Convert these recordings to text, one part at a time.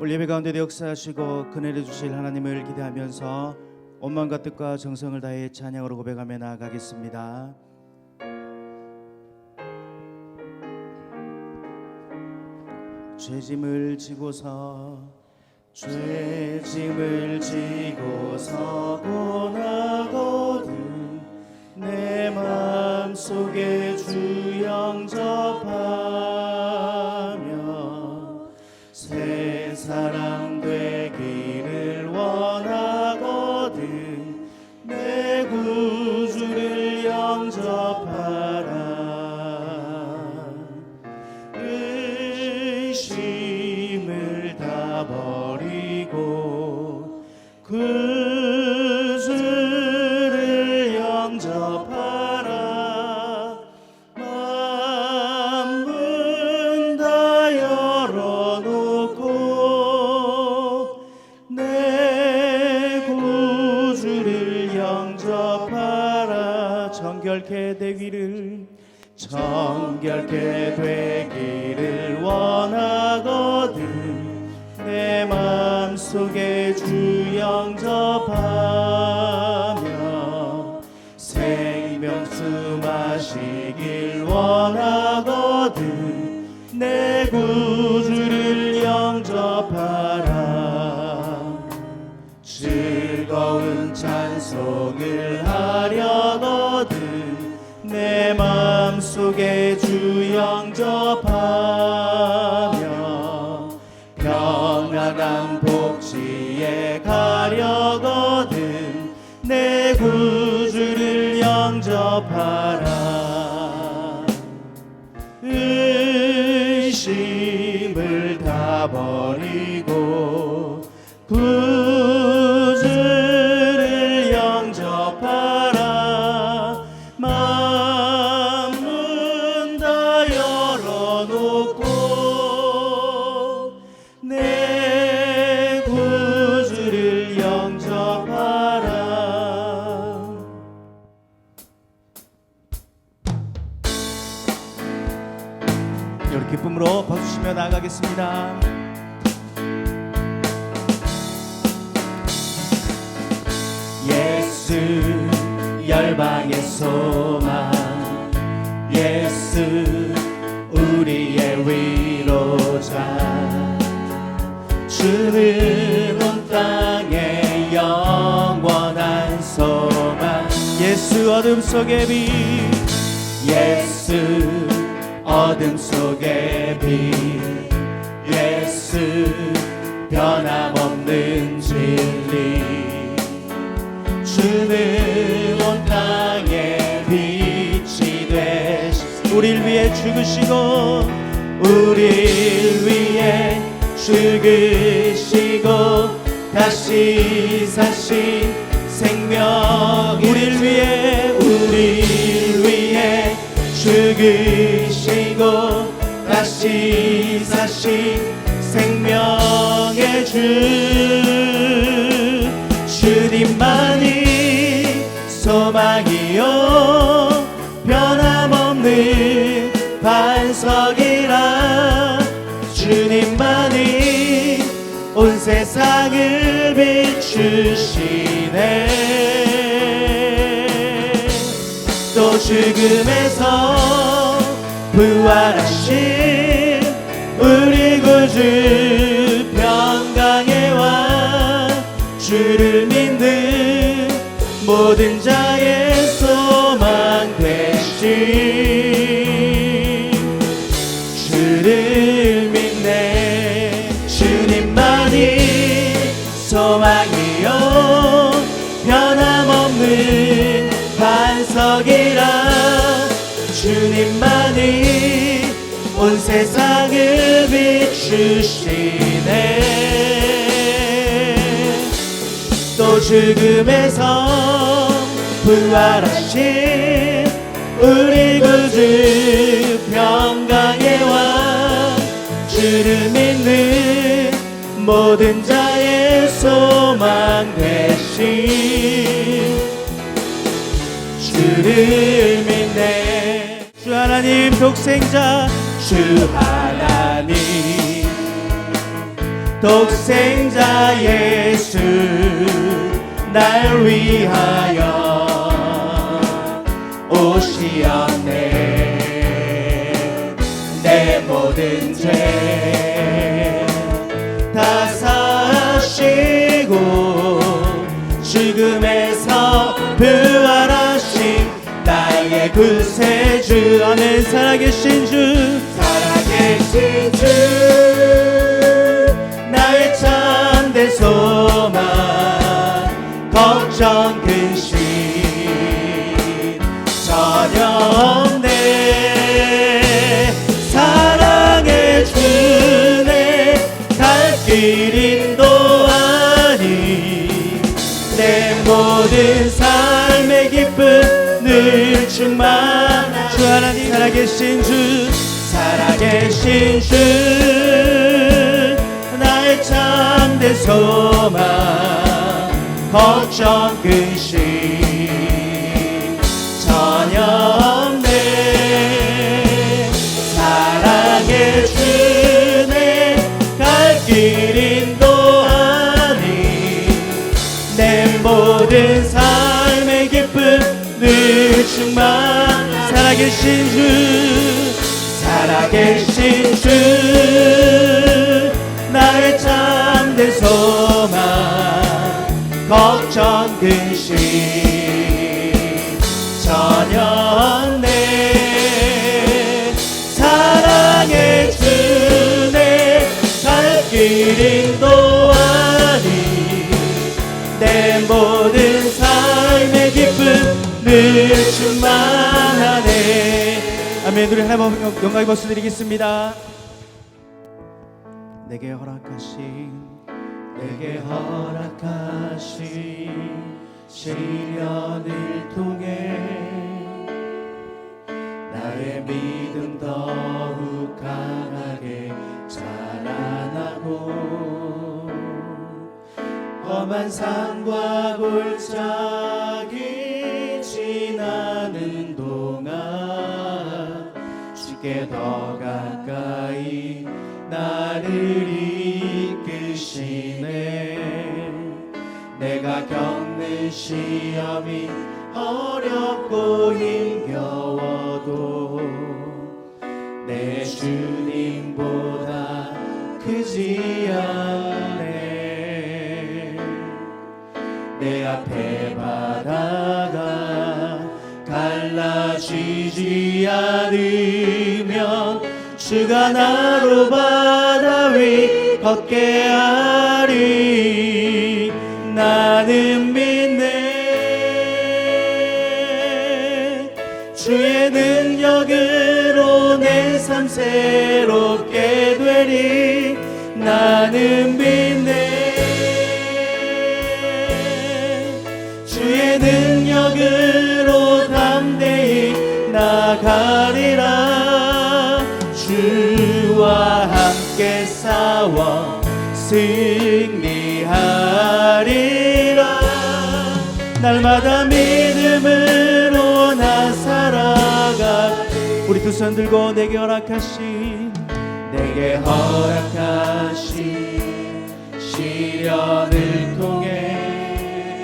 오늘 예배 가운데 역사하시고 은혜를 주실 하나님을 기대하면서 온 마음과 뜻과 정성을 다해 찬양으로 고백하며 나아가겠습니다. 죄짐을 지고서 고나거든 내 마음속에 주 영접하며 새 사람 되기를 원하거든 내 구주를 영접하라. 의심을 다 버리고 구주를 영접하라. 문 다 열어놓고 내 구주를 영접하라. 정결케 되기를 원하거든 내 마음속에 주 영접하며 생명수 마시길 원하거든 내 구주를 영접하라. 즐거운 찬송을 하려거든 내 마음속에 주 영접하며 평안한 복지에 가려거든 내 구주를 영접하라. 의심을 다 버리고 구주를 영접하라. 문 다 열어놓고 내 구주를 영접하라. 여러분 기쁨으로 박수치며 나아가겠습니다. 예수 열방의 소망, 예수 우리의 위로자, 주는 온 땅의 영원한 소망. 예수 어둠 속의 빛, 예수 어둠 속의 빛, 예수 변함없는 진리. 주는 온 땅에 빛이 되시 우릴 위해 죽으시고 우릴 위해 죽으시고 다시 사신 생명. 우릴 위해 죽으시고 다시 사신 생명의 주. 주님만이 소망이요 변함없는 반석이라. 주님만이 온 세상을 비추시네. 또 죽음에서 부활하신 우리 구주 평강의 왕. 주를 믿는 모든 자의 소망 되신 주를 믿네. 주님만이 소망이요 변함없는 반석이라. 주님만이 온 세상을 비추시네. 또 죽음에서 부활하신 우리 구주 평강의 왕. 주를 믿는 모든 자의 소망 되신 주를 믿네. 주 하나님 독생자, 주 하나님 독생자 예수 날 위하여 오시었네. 내 모든 죄 다 사시고 죽음에서 부활하신 나의 구세주. 아멘. 살아계신 주, 살아계신 주, 나의 참된 소망, 걱정 근심 전혀 없네. 사랑의 주네 갈 길 인도하니 내 모든 삶의 기쁨 늘 충만하네. 주 하나님, 살아계신 주, 살아계신 주, 나의 참된 소망, 걱정 근심 전혀 없네. 사랑의 주네 갈 길 인도하니 내 모든 삶의 기쁨 늘 충만. 살아계신 주, 살아계신 주, 나의 참된 소망, 걱정 근심 전혀 없네. 사랑의 주네 갈 길 인도하니 내 모든 삶의 기쁨 늘 충만하네. 아멘. 우리 하나님 영광의 박수 드리겠습니다. 내게 허락하신 시련을 통해 나의 믿음 더욱 강하게 자라나고 험한 산과 골짜기 지나는 동안 주께 더 가까이 나를 이끄시네. 내가 겪는 시험이 어렵고 힘겨워도 내 주님보다 크지 않네. 내 앞에 바다가 갈라지지 않으면 주가 나로 바다 위 걷게 하리. 나는 믿네. 주의 능력으로 내 삶 새롭게 되리. 나는 믿네. 주의 능력으로 담대히 나가리라. 주와 함께 싸워 승리하리라. 날마다 믿음으로 나 살아가. 우리 두 손 들고 내게 허락하신 시련을 통해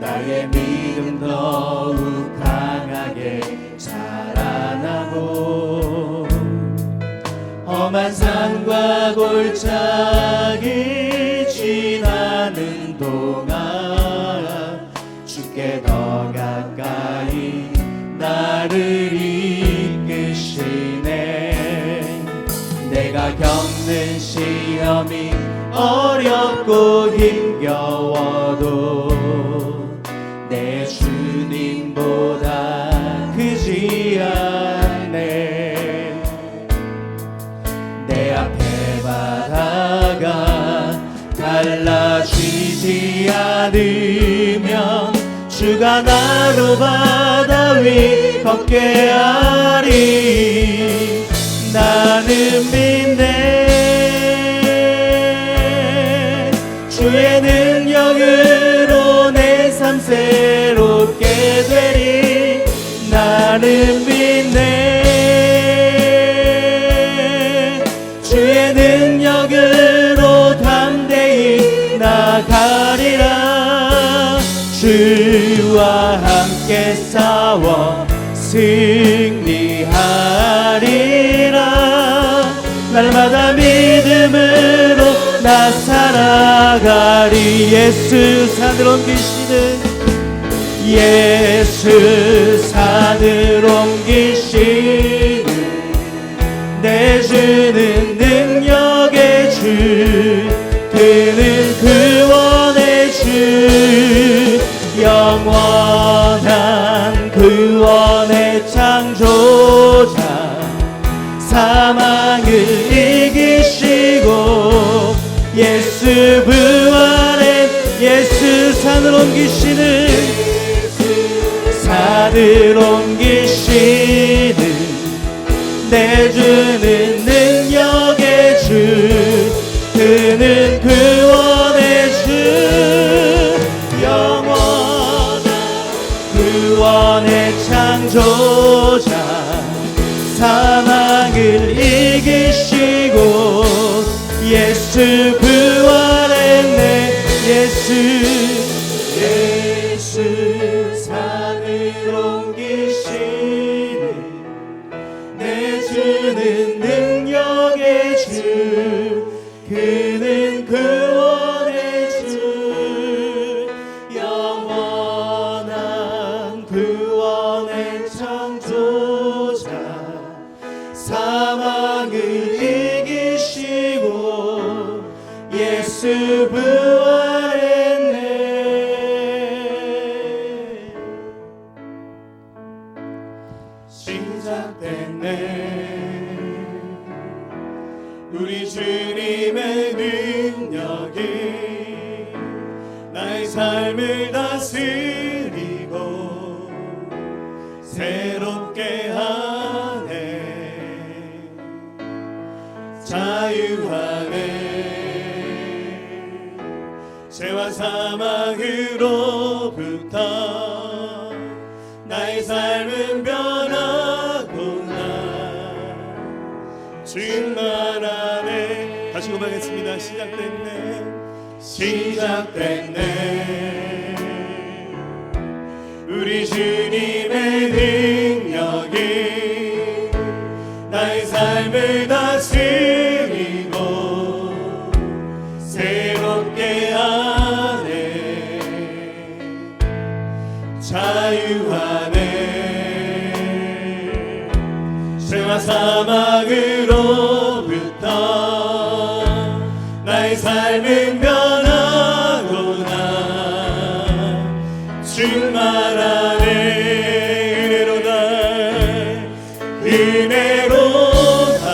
나의 믿음 더욱 강하게 자라나고 험한 산과 골짜기 지나는 동안 주께 더 가까이 나를 이끄시네. 내가 겪는 시험이 어렵고 힘겨워도 내 주님보다 크지 않네. 내 앞에 바다가 갈라지지 않으면 주가 나로 바다 위 걷게 하리. 나는 믿네. 주의 능력으로 내 삶 새롭게 되리. 나는 믿네. 주의 능력으로 싸워 승리하리라. 날마다 믿음으로 나 살아가리. 예수 산을 옮기시는, 예수 산을 옮기시는 내 주는 능력의 주, 그는 구원의 주, 영원한 구원의 창조자, 사망을 이기시고 예수 부활의, 예수 산을 옮기시는, 산을 옮기시는 내 주는 능력의 주, 그는 구원의 주, 영원한 구원의 창조자, 사망을 이기시고 예수 부활했네. 예수 산을 옮기시는 내 주는 능력의 주, 그는 구원의 주, 영원한 구원의 창조자, 사망을 이기시고 예수 부활했네. 시작됐네. 우리 주님의 능력이 나의 삶을 다스리고 새롭게 하네. 자유하네. 죄와 사망으로부터 나의 삶은 변하구나. 주님만 안에. 다시 고백하겠습니다. 시작됐네. 시작됐네. 우리 주님의 능력이 나의 삶을 다스리고 새롭게 하네. 자유하네. 죄와 사망으로부터 나의 삶은 변하구나. 주만 안에 은혜로다.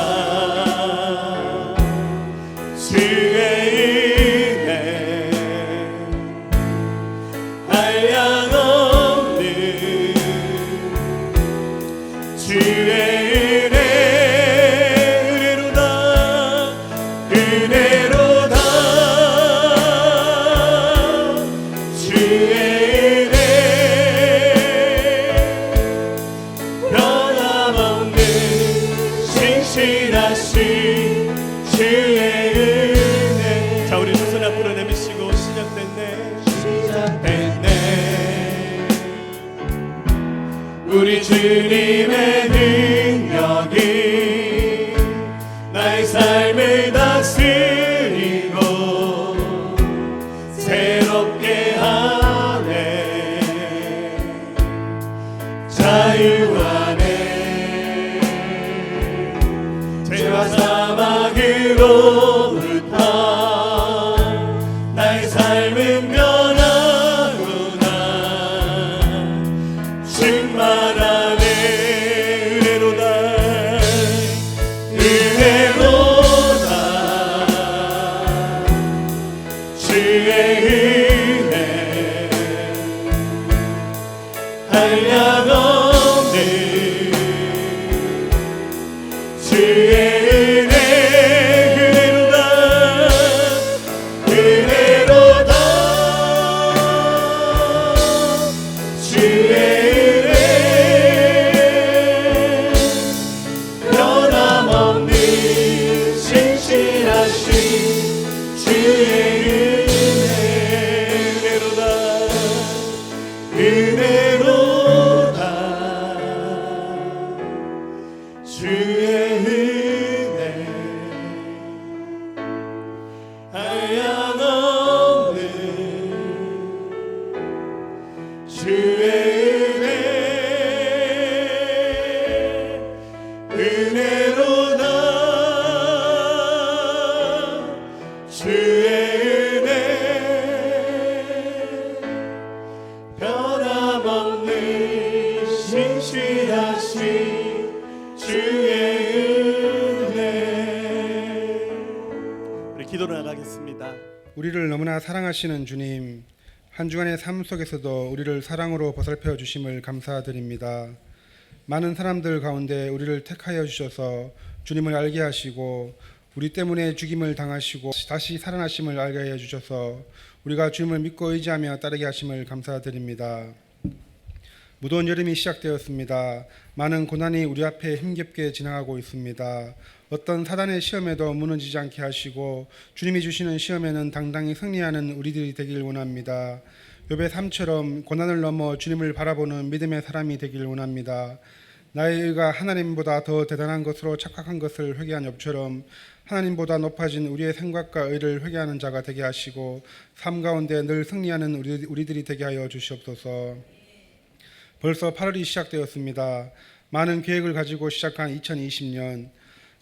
주의 은혜 한량없는 주의 은혜로다. 주의 은혜 변함없는 신실하신 주의 은혜. 자, 우리 두 손 앞으로 내미시고 시작됐네. 우리 주님의 능력이 나의 삶을 다스리고 새롭게 하네. 자유하네. 죄와 사망으로부터 나의 삶은 변하구나. 충만하네. 은혜로다. 주의 은혜 한량없는 주의 은혜로다. 기도를 나가겠습니다. 우리를 너무나 사랑하시는 주님, 한 주간의 삶 속에서도 우리를 사랑으로 보살펴 주심을 감사드립니다. 많은 사람들 가운데 우리를 택하여 주셔서 주님을 알게 하시고 우리 때문에 죽임을 당하시고 다시 살아나심을 알게 해 주셔서 우리가 주님을 믿고 의지하며 따르게 하심을 감사드립니다. 무더운 여름이 시작되었습니다. 많은 고난이 우리 앞에 힘겹게 지나가고 있습니다. 어떤 사단의 시험에도 무너지지 않게 하시고 주님이 주시는 시험에는 당당히 승리하는 우리들이 되길 원합니다. 욥의 삶처럼 고난을 넘어 주님을 바라보는 믿음의 사람이 되길 원합니다. 나의 의가 하나님보다 더 대단한 것으로 착각한 것을 회개한 욥처럼 하나님보다 높아진 우리의 생각과 의를 회개하는 자가 되게 하시고 삶 가운데 늘 승리하는 우리들이 되게 하여 주시옵소서. 벌써 8월이 시작되었습니다. 많은 계획을 가지고 시작한 2020년,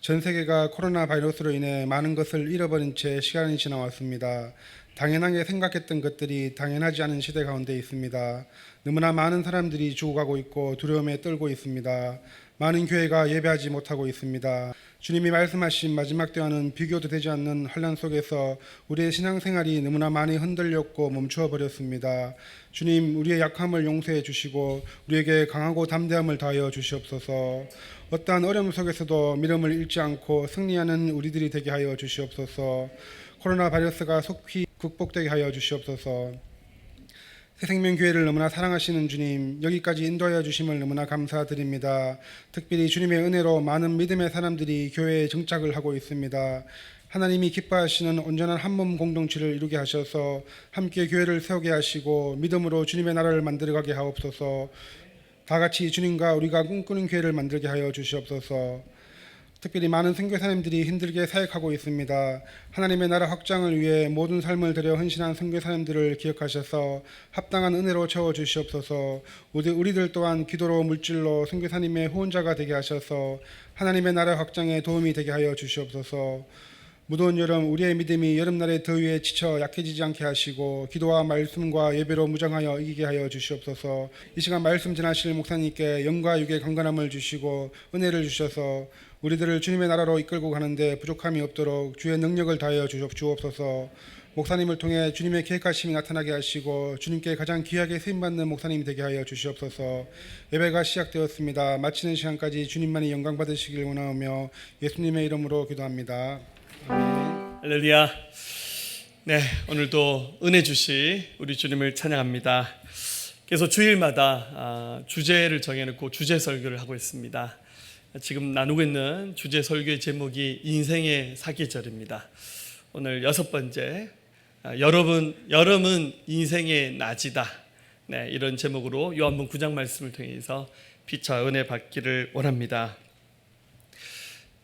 전 세계가 코로나 바이러스로 인해 많은 것을 잃어버린 채 시간이 지나왔습니다. 당연하게 생각했던 것들이 당연하지 않은 시대 가운데 있습니다. 너무나 많은 사람들이 죽어가고 있고 두려움에 떨고 있습니다. 많은 교회가 예배하지 못하고 있습니다. 주님이 말씀하신 마지막 때와는 비교도 되지 않는 환난 속에서 우리의 신앙생활이 너무나 많이 흔들렸고 멈추어 버렸습니다. 주님, 우리의 약함을 용서해 주시고 우리에게 강하고 담대함을 다하여 주시옵소서. 어떠한 어려움 속에서도 믿음을 잃지 않고 승리하는 우리들이 되게 하여 주시옵소서. 코로나 바이러스가 속히 극복되게 하여 주시옵소서. 새생명교회를 너무나 사랑하시는 주님, 여기까지 인도하여 주심을 너무나 감사드립니다. 특별히 주님의 은혜로 많은 믿음의 사람들이 교회에 정착을 하고 있습니다. 하나님이 기뻐하시는 온전한 한몸 공동체를 이루게 하셔서 함께 교회를 세우게 하시고 믿음으로 주님의 나라를 만들어가게 하옵소서. 다 같이 주님과 우리가 꿈꾸는 교회를 만들게 하여 주시옵소서. 특별히 많은 선교사님들이 힘들게 사역하고 있습니다. 하나님의 나라 확장을 위해 모든 삶을 들여 헌신한 선교사님들을 기억하셔서 합당한 은혜로 채워주시옵소서. 우리들 또한 기도로 물질로 선교사님의 후원자가 되게 하셔서 하나님의 나라 확장에 도움이 되게 하여 주시옵소서. 무더운 여름 우리의 믿음이 여름날의 더위에 지쳐 약해지지 않게 하시고 기도와 말씀과 예배로 무장하여 이기게 하여 주시옵소서. 이 시간 말씀 전하실 목사님께 영과 육의 강건함을 주시고 은혜를 주셔서 우리들을 주님의 나라로 이끌고 가는데 부족함이 없도록 주의 능력을 다하여 주옵소서. 목사님을 통해 주님의 계획하심이 나타나게 하시고 주님께 가장 귀하게 쓰임받는 목사님이 되게 하여 주시옵소서. 예배가 시작되었습니다. 마치는 시간까지 주님만이 영광 받으시길 원하오며 예수님의 이름으로 기도합니다. 아멘. 할렐루야. 네, 오늘도 은혜 주시 우리 주님을 찬양합니다. 그래서 주일마다 주제를 정해놓고 주제 설교를 하고 있습니다. 지금 나누고 있는 주제 설교의 제목이 인생의 사계절입니다. 오늘 6번째, 여름은 인생의 낮이다. 네, 이런 제목으로 요한복음 9장 말씀을 통해서 빛과 은혜 받기를 원합니다.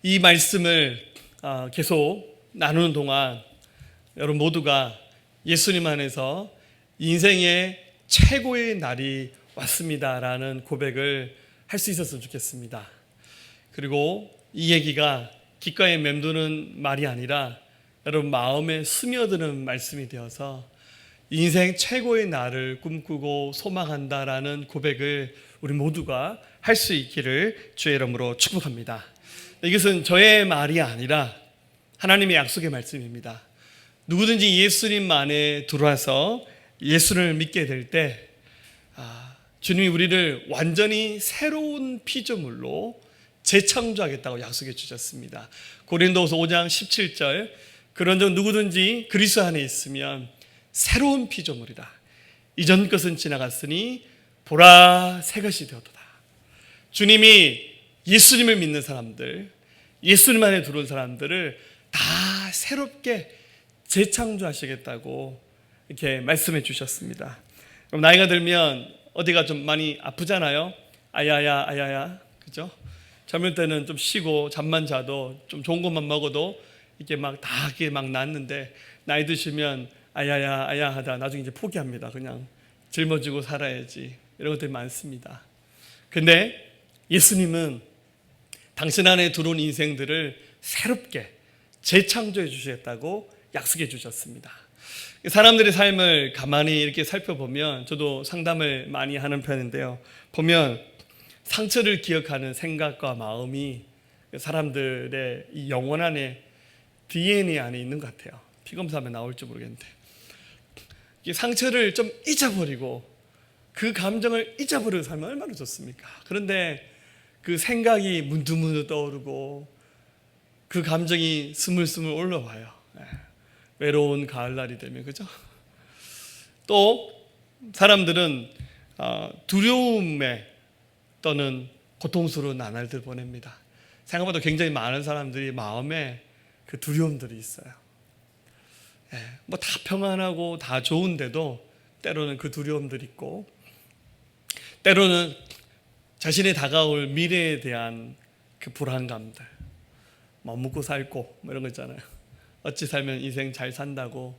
이 말씀을 계속 나누는 동안 여러분 모두가 예수님 안에서 인생의 최고의 날이 왔습니다라는 고백을 할 수 있었으면 좋겠습니다. 그리고 이 얘기가 귓가에 맴도는 말이 아니라 여러분 마음에 스며드는 말씀이 되어서 인생 최고의 날을 꿈꾸고 소망한다라는 고백을 우리 모두가 할 수 있기를 주의 이름으로 축복합니다. 이것은 저의 말이 아니라 하나님의 약속의 말씀입니다. 누구든지 예수님 안에 들어와서 예수를 믿게 될 때 주님이 우리를 완전히 새로운 피조물로 재창조하겠다고 약속해 주셨습니다. 고린도후서 5장 17절, 그런즉 누구든지 그리스도 안에 있으면 새로운 피조물이다. 이전 것은 지나갔으니 보라 새 것이 되었도다. 주님이 예수님을 믿는 사람들, 예수님 안에 들어온 사람들을 다 새롭게 재창조하시겠다고 이렇게 말씀해 주셨습니다. 그럼 나이가 들면 어디가 좀 많이 아프잖아요. 아야야, 그죠? 젊을 때는 좀 쉬고 잠만 자도 좀 좋은 것만 먹어도 이게 막 다 이게 막 낫는데 나이 드시면 아야 하다 나중에 이제 포기합니다. 그냥 짊어지고 살아야지 이런 것들이 많습니다. 근데 예수님은 당신 안에 들어온 인생들을 새롭게 재창조해 주시겠다고 약속해 주셨습니다. 사람들의 삶을 가만히 이렇게 살펴보면 저도 상담을 많이 하는 편인데요. 보면 상처를 기억하는 생각과 마음이 사람들의 이 영혼 안에 DNA 안에 있는 것 같아요. 피 검사하면 나올지 모르겠는데, 이 상처를 좀 잊어버리고 그 감정을 잊어버리고 살면 얼마나 좋습니까? 그런데 그 생각이 문득문득 떠오르고 그 감정이 스물스물 올라와요. 외로운 가을날이 되면, 그죠? 또 사람들은 두려움에 또는 고통스러운 나날들 보냅니다. 생각보다 굉장히 많은 사람들이 마음에 그 두려움들이 있어요. 뭐 다 평안하고 다 좋은데도 때로는 그 두려움들이 있고, 때로는 자신의 다가올 미래에 대한 그 불안감들, 뭐 먹고 살고 뭐 이런 거 있잖아요. 어찌 살면 인생 잘 산다고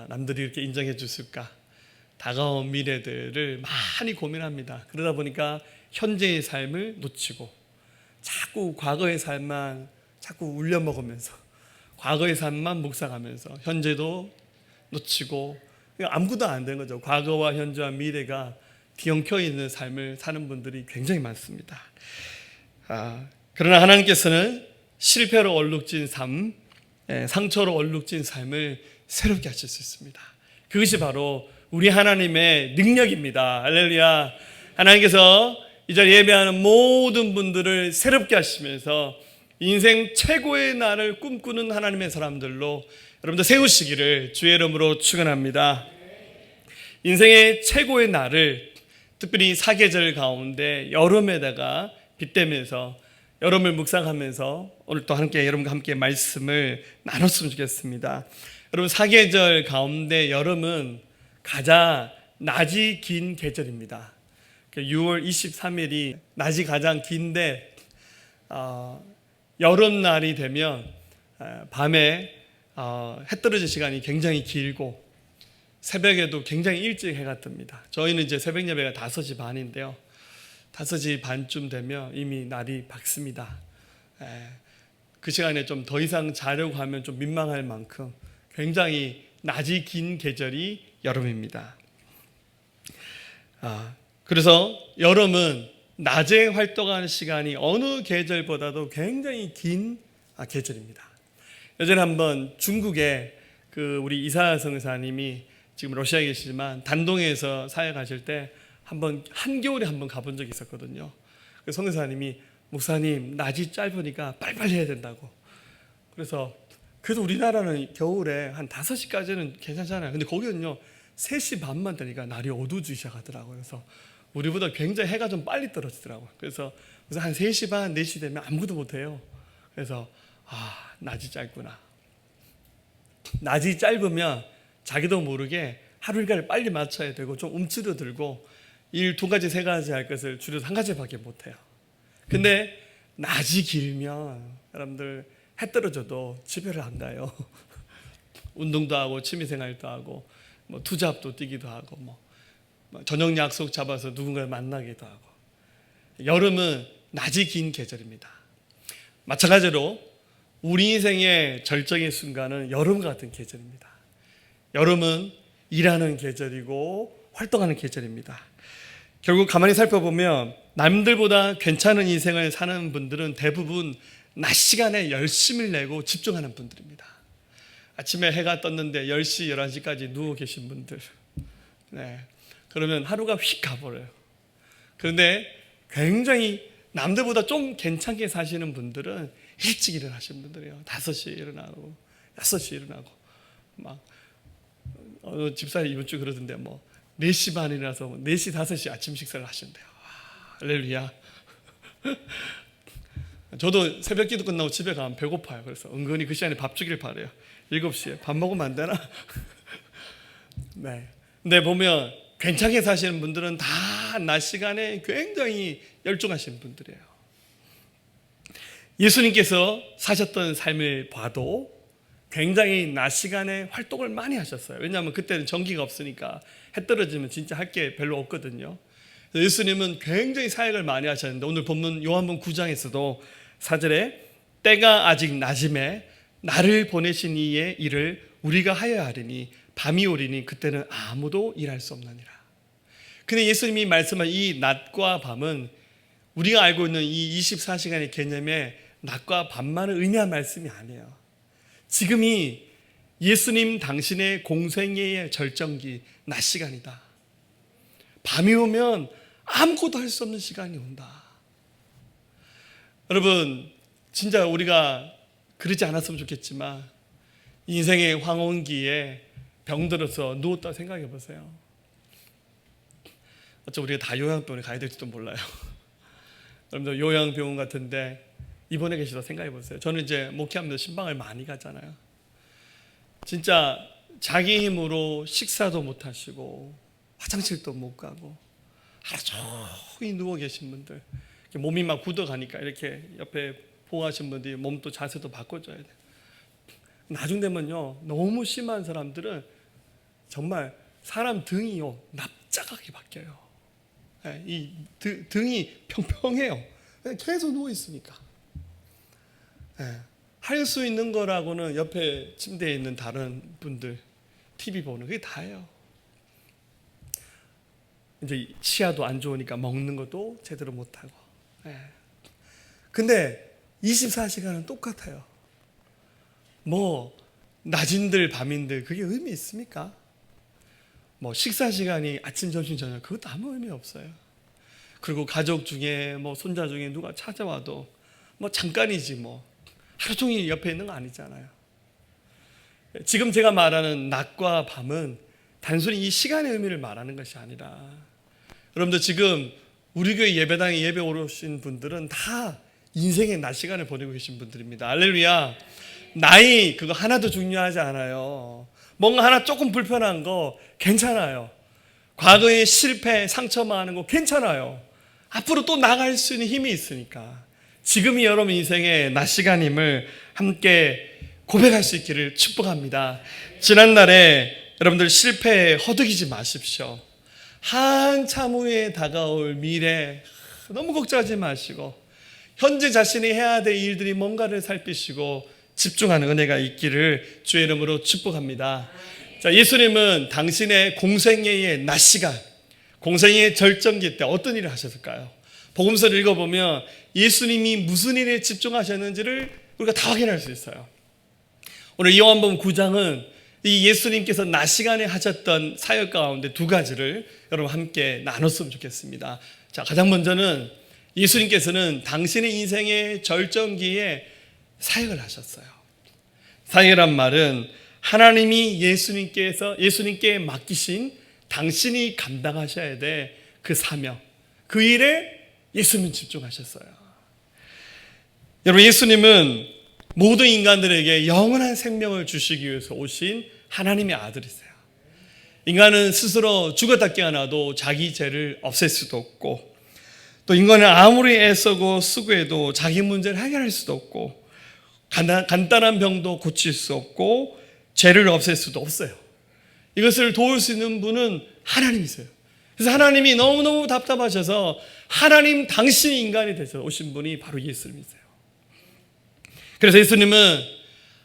남들이 이렇게 인정해 줬을까? 다가온 미래들을 많이 고민합니다. 그러다 보니까 현재의 삶을 놓치고 자꾸 과거의 삶만 자꾸 울려먹으면서 과거의 삶만 묵상하면서 현재도 놓치고 아무것도 안 되는 거죠. 과거와 현재와 미래가 뒤엉켜 있는 삶을 사는 분들이 굉장히 많습니다. 그러나 하나님께서는 실패로 얼룩진 삶, 상처로 얼룩진 삶을 새롭게 하실 수 있습니다. 그것이 바로 우리 하나님의 능력입니다. 할렐루야. 하나님께서 이 자리에 예배하는 모든 분들을 새롭게 하시면서 인생 최고의 날을 꿈꾸는 하나님의 사람들로 여러분들 세우시기를 주의 이름으로 축원합니다. 인생의 최고의 날을 특별히 사계절 가운데 여름에다가 빗대면서 여름을 묵상하면서 오늘 또 함께 여러분과 함께 말씀을 나눴으면 좋겠습니다. 여러분, 사계절 가운데 여름은 가장 낮이 긴 계절입니다. 6월 23일이 낮이 가장 긴데 여름날이 되면 밤에 해 떨어질 시간이 굉장히 길고 새벽에도 굉장히 일찍 해가 뜹니다. 저희는 이제 새벽 예배가 5시 반인데요. 5시 반쯤 되면 이미 날이 밝습니다. 그 시간에 좀 더 이상 자려고 하면 좀 민망할 만큼 굉장히 낮이 긴 계절이 여름입니다. 그래서 여름은 낮에 활동하는 시간이 어느 계절보다도 굉장히 긴 계절입니다. 예전에 한번 중국에 우리 이사야 성사님이 지금 러시아에 계시지만 단동에서 사역하실 때 한번 한겨울에 한번 가본 적이 있었거든요. 그 성사님이 목사님 낮이 짧으니까 빨리빨리 해야 된다고. 그래서 우리나라는 겨울에 한 5시까지는 괜찮잖아요. 근데 거기는요 3시 반만 되니까 날이 어두워지기 시작하더라고요. 그래서 우리보다 굉장히 해가 좀 빨리 떨어지더라고요. 그래서 한 3시 반, 4시 되면 아무것도 못해요. 그래서 낮이 짧구나. 낮이 짧으면 자기도 모르게 하루 일과를 빨리 맞춰야 되고 좀 움츠러들고 일 2가지, 3가지 할 것을 줄여서 1가지밖에 못해요. 근데 낮이 길면 여러분들 해 떨어져도 집에를 안 가요. 운동도 하고 취미생활도 하고 뭐 투잡도 뛰기도 하고 뭐 저녁 약속 잡아서 누군가를 만나기도 하고. 여름은 낮이 긴 계절입니다. 마찬가지로 우리 인생의 절정의 순간은 여름 같은 계절입니다. 여름은 일하는 계절이고 활동하는 계절입니다. 결국 가만히 살펴보면 남들보다 괜찮은 인생을 사는 분들은 대부분 낮 시간에 열심을 내고 집중하는 분들입니다. 아침에 해가 떴는데 10시, 11시까지 누워 계신 분들, 그러면 하루가 휙 가버려요. 그런데 굉장히 남들보다 좀 괜찮게 사시는 분들은 일찍 일어나시는 분들이에요. 5시에 일어나고 6시에 일어나고 막 집사님 이번 주 그러던데 4시 반에 일어나서 4시, 5시 아침 식사를 하신대요. 할렐루야. 저도 새벽 기도 끝나고 집에 가면 배고파요. 그래서 은근히 그 시간에 밥 주길 바래요. 7시에 밥 먹으면 안 되나? 네. 근데 보면 괜찮게 사시는 분들은 다 낮 시간에 굉장히 열중하시는 분들이에요. 예수님께서 사셨던 삶을 봐도 굉장히 낮 시간에 활동을 많이 하셨어요. 왜냐하면 그때는 전기가 없으니까 해 떨어지면 진짜 할 게 별로 없거든요. 예수님은 굉장히 사역을 많이 하셨는데 오늘 본문 요한복음 9장에서도 4절에 때가 아직 낮음에 나를 보내신 이의 일을 우리가 하여야 하리니 밤이 오리니 그때는 아무도 일할 수 없느니라. 근데 예수님이 말씀한 이 낮과 밤은 우리가 알고 있는 이 24시간의 개념에 낮과 밤만을 의미한 말씀이 아니에요. 지금이 예수님 당신의 공생애의 절정기 낮 시간이다. 밤이 오면 아무것도 할 수 없는 시간이 온다. 여러분, 진짜 우리가 그러지 않았으면 좋겠지만 인생의 황혼기에 병들어서 누웠다 생각해 보세요. 어쩌면 우리가 다 요양병원에 가야 될지도 몰라요. 여러분들 요양병원 같은데 입원해 계시다 생각해 보세요. 저는 이제 목회하면서 신방을 많이 가잖아요. 진짜 자기 힘으로 식사도 못 하시고 화장실도 못 가고 하루 종일 누워 계신 분들, 몸이 막 굳어가니까 이렇게 옆에 보호하신 분들이 몸도 자세도 바꿔줘야 돼요. 나중 되면요, 너무 심한 사람들은 정말 사람 등이요 납작하게 바뀌어요. 이 등이 평평해요. 계속 누워 있으니까. 할 수 있는 거라고는 옆에 침대에 있는 다른 분들 TV 보는 그게 다예요. 이제 치아도 안 좋으니까 먹는 것도 제대로 못 하고. 근데 24시간은 똑같아요. 뭐 낮인들 밤인들 그게 의미 있습니까? 뭐 식사 시간이 아침, 점심, 저녁 그것도 아무 의미 없어요. 그리고 가족 중에 뭐 손자 중에 누가 찾아와도 뭐 잠깐이지 뭐 하루 종일 옆에 있는 거 아니잖아요. 지금 제가 말하는 낮과 밤은 단순히 이 시간의 의미를 말하는 것이 아니라, 여러분들 지금 우리 교회 예배당에 예배 오신 분들은 다 인생의 낮 시간을 보내고 계신 분들입니다. 할렐루야. 나이 그거 하나도 중요하지 않아요. 뭔가 하나 조금 불편한 거 괜찮아요. 과거의 실패, 상처 많은 거 괜찮아요. 앞으로 또 나갈 수 있는 힘이 있으니까 지금이 여러분 인생의 낮 시간임을 함께 고백할 수 있기를 축복합니다. 지난날에 여러분들 실패에 허덕이지 마십시오. 한참 후에 다가올 미래 너무 걱정하지 마시고 현재 자신이 해야 될 일들이 뭔가를 살피시고 집중하는 은혜가 있기를 주의 이름으로 축복합니다. 자, 예수님은 당신의 공생애의 낮 시간, 공생애의 절정기 때 어떤 일을 하셨을까요? 복음서를 읽어보면 예수님이 무슨 일에 집중하셨는지를 우리가 다 확인할 수 있어요. 오늘 요한복음 9장은 이 예수님께서 낮 시간에 하셨던 사역 가운데 두 가지를 여러분 함께 나눴으면 좋겠습니다. 자, 가장 먼저는 예수님께서는 당신의 인생의 절정기에 사역을 하셨어요. 사역이란 말은 하나님이 예수님께 맡기신 당신이 감당하셔야 될 그 사명, 그 일에 예수님 집중하셨어요. 여러분, 예수님은 모든 인간들에게 영원한 생명을 주시기 위해서 오신 하나님의 아들이세요. 인간은 스스로 죽었다 깨어나도 자기 죄를 없앨 수도 없고, 또 인간은 아무리 애쓰고 수고해도 자기 문제를 해결할 수도 없고, 간단한 병도 고칠 수 없고, 죄를 없앨 수도 없어요. 이것을 도울 수 있는 분은 하나님이세요. 그래서 하나님이 너무너무 답답하셔서 하나님 당신이 인간이 되셔서 오신 분이 바로 예수님이세요. 그래서 예수님은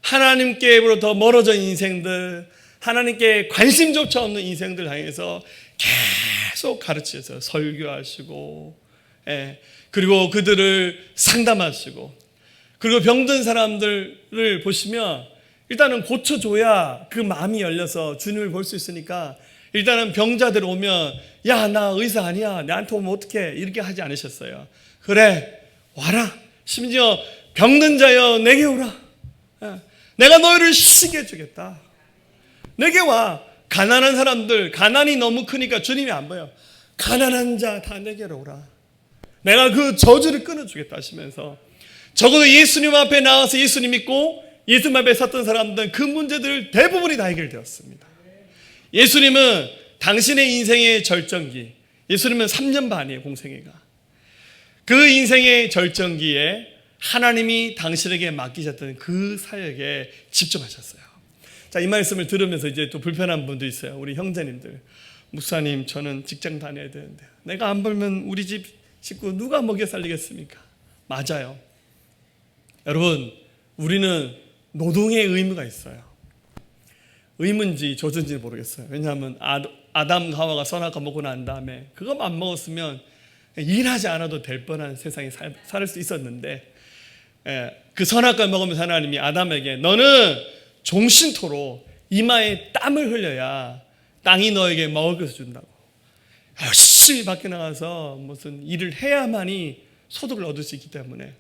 하나님께로부터 멀어져 인생들, 하나님께 관심조차 없는 인생들 향해서 계속 가르치셔서 설교하시고, 그리고 그들을 상담하시고, 그리고 병든 사람들을 보시면 일단은 고쳐줘야 그 마음이 열려서 주님을 볼 수 있으니까 일단은 병자들 오면 야, 나 의사 아니야, 나한테 오면 어떡해, 이렇게 하지 않으셨어요. 그래, 와라. 심지어 병든 자여 내게 오라. 내가 너희를 쉬게 해주겠다. 내게 와. 가난한 사람들, 가난이 너무 크니까 주님이 안 보여. 가난한 자 다 내게로 오라. 내가 그 저주를 끊어주겠다 하시면서, 적어도 예수님 앞에 나와서 예수님 믿고 예수님 앞에 섰던 사람들은 그 문제들 대부분이 다 해결되었습니다. 예수님은 당신의 인생의 절정기, 예수님은 3년 반이에요, 공생애가. 그 인생의 절정기에 하나님이 당신에게 맡기셨던 그 사역에 집중하셨어요. 자, 이 말씀을 들으면서 이제 또 불편한 분도 있어요. 우리 형제님들, 목사님, 저는 직장 다녀야 되는데 내가 안 벌면 우리 집 식구 누가 먹여 살리겠습니까? 맞아요. 여러분, 우리는 노동의 의무가 있어요. 의무인지 조전인지 모르겠어요. 왜냐하면 아담 하와가 선악과 먹고 난 다음에 그것만 안 먹었으면 일하지 않아도 될 뻔한 세상에 살 수 있었는데, 그 선악과 먹으면서 하나님이 아담에게 너는 종신토록 이마에 땀을 흘려야 땅이 너에게 먹을 것을 준다고. 열심히 밖에 나가서 무슨 일을 해야만이 소득을 얻을 수 있기 때문에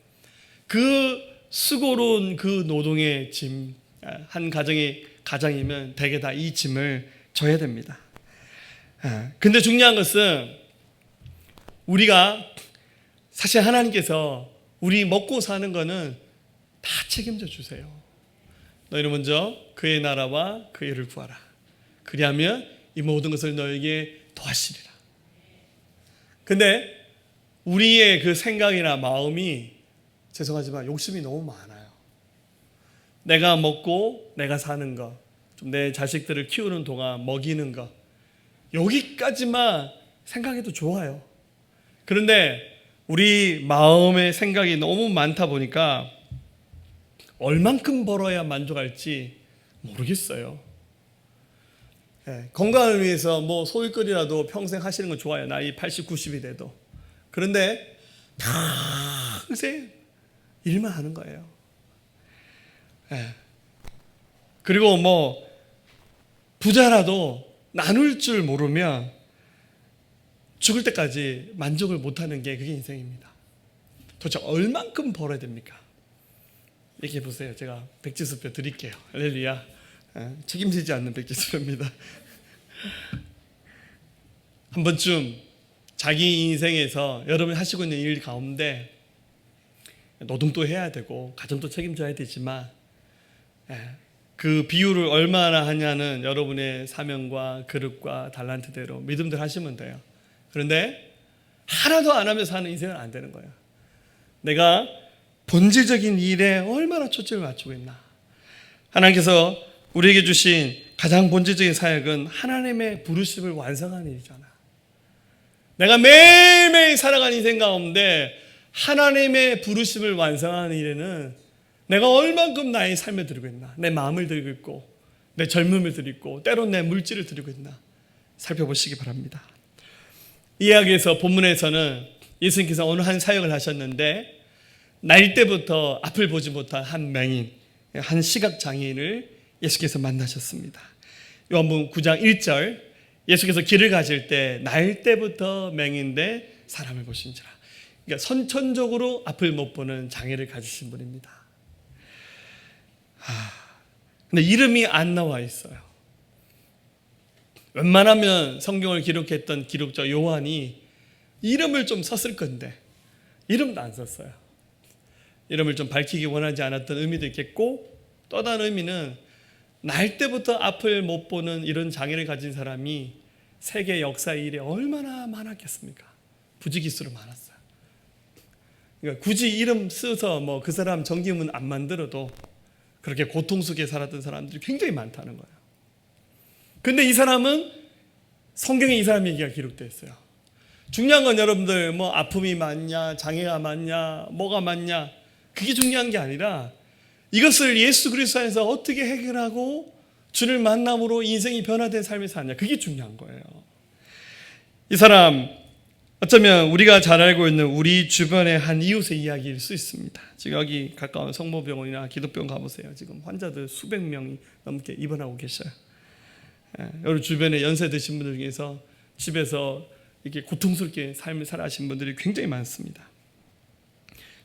그 수고로운 그 노동의 짐, 한 가정이면 대개 다 이 짐을 져야 됩니다. 근데 중요한 것은 우리가 사실 하나님께서 우리 먹고 사는 거는 다 책임져 주세요. 너희는 먼저 그의 나라와 그의 일을 구하라. 그리하면 이 모든 것을 너에게 더하시리라. 근데 우리의 그 생각이나 마음이 죄송하지만 욕심이 너무 많아요. 내가 먹고 내가 사는 것, 좀 내 자식들을 키우는 동안 먹이는 것, 여기까지만 생각해도 좋아요. 그런데 우리 마음의 생각이 너무 많다 보니까 얼만큼 벌어야 만족할지 모르겠어요. 건강을 위해서 뭐 소일거리라도 평생 하시는 건 좋아요. 나이 80, 90이 돼도. 그런데 평생 일만 하는 거예요. 그리고 뭐 부자라도 나눌 줄 모르면 죽을 때까지 만족을 못하는 게 그게 인생입니다. 도대체 얼만큼 벌어야 됩니까? 얘기해 보세요. 제가 백지수표 드릴게요. 할렐루야. 책임지지 않는 백지수표입니다. 한 번쯤 자기 인생에서 여러분이 하시고 있는 일 가운데 노동도 해야 되고 가정도 책임져야 되지만 그 비율을 얼마나 하냐는 여러분의 사명과 그릇과 달란트대로 믿음대로 하시면 돼요. 그런데 하나도 안 하면서 사는 인생은 안 되는 거예요. 내가 본질적인 일에 얼마나 초점을 맞추고 있나. 하나님께서 우리에게 주신 가장 본질적인 사역은 하나님의 부르심을 완성하는 일이잖아. 내가 매일매일 살아가는 인생 가운데 하나님의 부르심을 완성하는 일에는 내가 얼만큼 나의 삶을 드리고 있나, 내 마음을 드리고 있고 내 젊음을 드리고 있고 때론 내 물질을 드리고 있나 살펴보시기 바랍니다. 이 이야기에서 본문에서는 예수님께서 어느 한 사역을 하셨는데 날 때부터 앞을 보지 못한 한 맹인, 한 시각장애인을 예수께서 만나셨습니다. 요한복음 9장 1절, 예수께서 길을 가실 때 날 때부터 맹인데 사람을 보신지라. 그러니까 선천적으로 앞을 못 보는 장애를 가지신 분입니다. 근데 이름이 안 나와 있어요. 웬만하면 성경을 기록했던 기록자 요한이 이름을 좀 썼을 건데 이름도 안 썼어요. 이름을 좀 밝히기 원하지 않았던 의미도 있겠고, 또 다른 의미는 날 때부터 앞을 못 보는 이런 장애를 가진 사람이 세계 역사 일에 얼마나 많았겠습니까? 부지기수로 많았어요. 그러니까 굳이 이름 써서 뭐 그 사람 정기문 안 만들어도 그렇게 고통 속에 살았던 사람들이 굉장히 많다는 거예요. 근데 이 사람은 성경에 이 사람 얘기가 기록되어 있어요. 중요한 건 여러분들 뭐 아픔이 많냐, 장애가 많냐, 뭐가 많냐, 그게 중요한 게 아니라 이것을 예수 그리스도 안에서 어떻게 해결하고 주를 만남으로 인생이 변화된 삶을 사냐, 그게 중요한 거예요. 이 사람 어쩌면 우리가 잘 알고 있는 우리 주변의 한 이웃의 이야기일 수 있습니다. 지금 여기 가까운 성모병원이나 기독병원 가보세요. 지금 환자들 수백 명이 넘게 입원하고 계셔요. 여러분 주변에 연세 드신 분들 중에서 집에서 이렇게 고통스럽게 삶을 살아가신 분들이 굉장히 많습니다.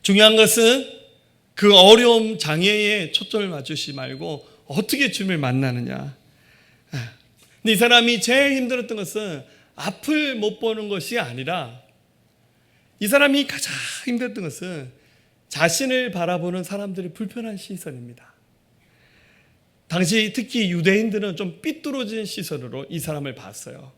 중요한 것은 그 어려움 장애에 초점을 맞추지 말고 어떻게 주님을 만나느냐. 근데 이 사람이 제일 힘들었던 것은 앞을 못 보는 것이 아니라 이 사람이 가장 힘들었던 것은 자신을 바라보는 사람들의 불편한 시선입니다. 당시 특히 유대인들은 좀 삐뚤어진 시선으로 이 사람을 봤어요.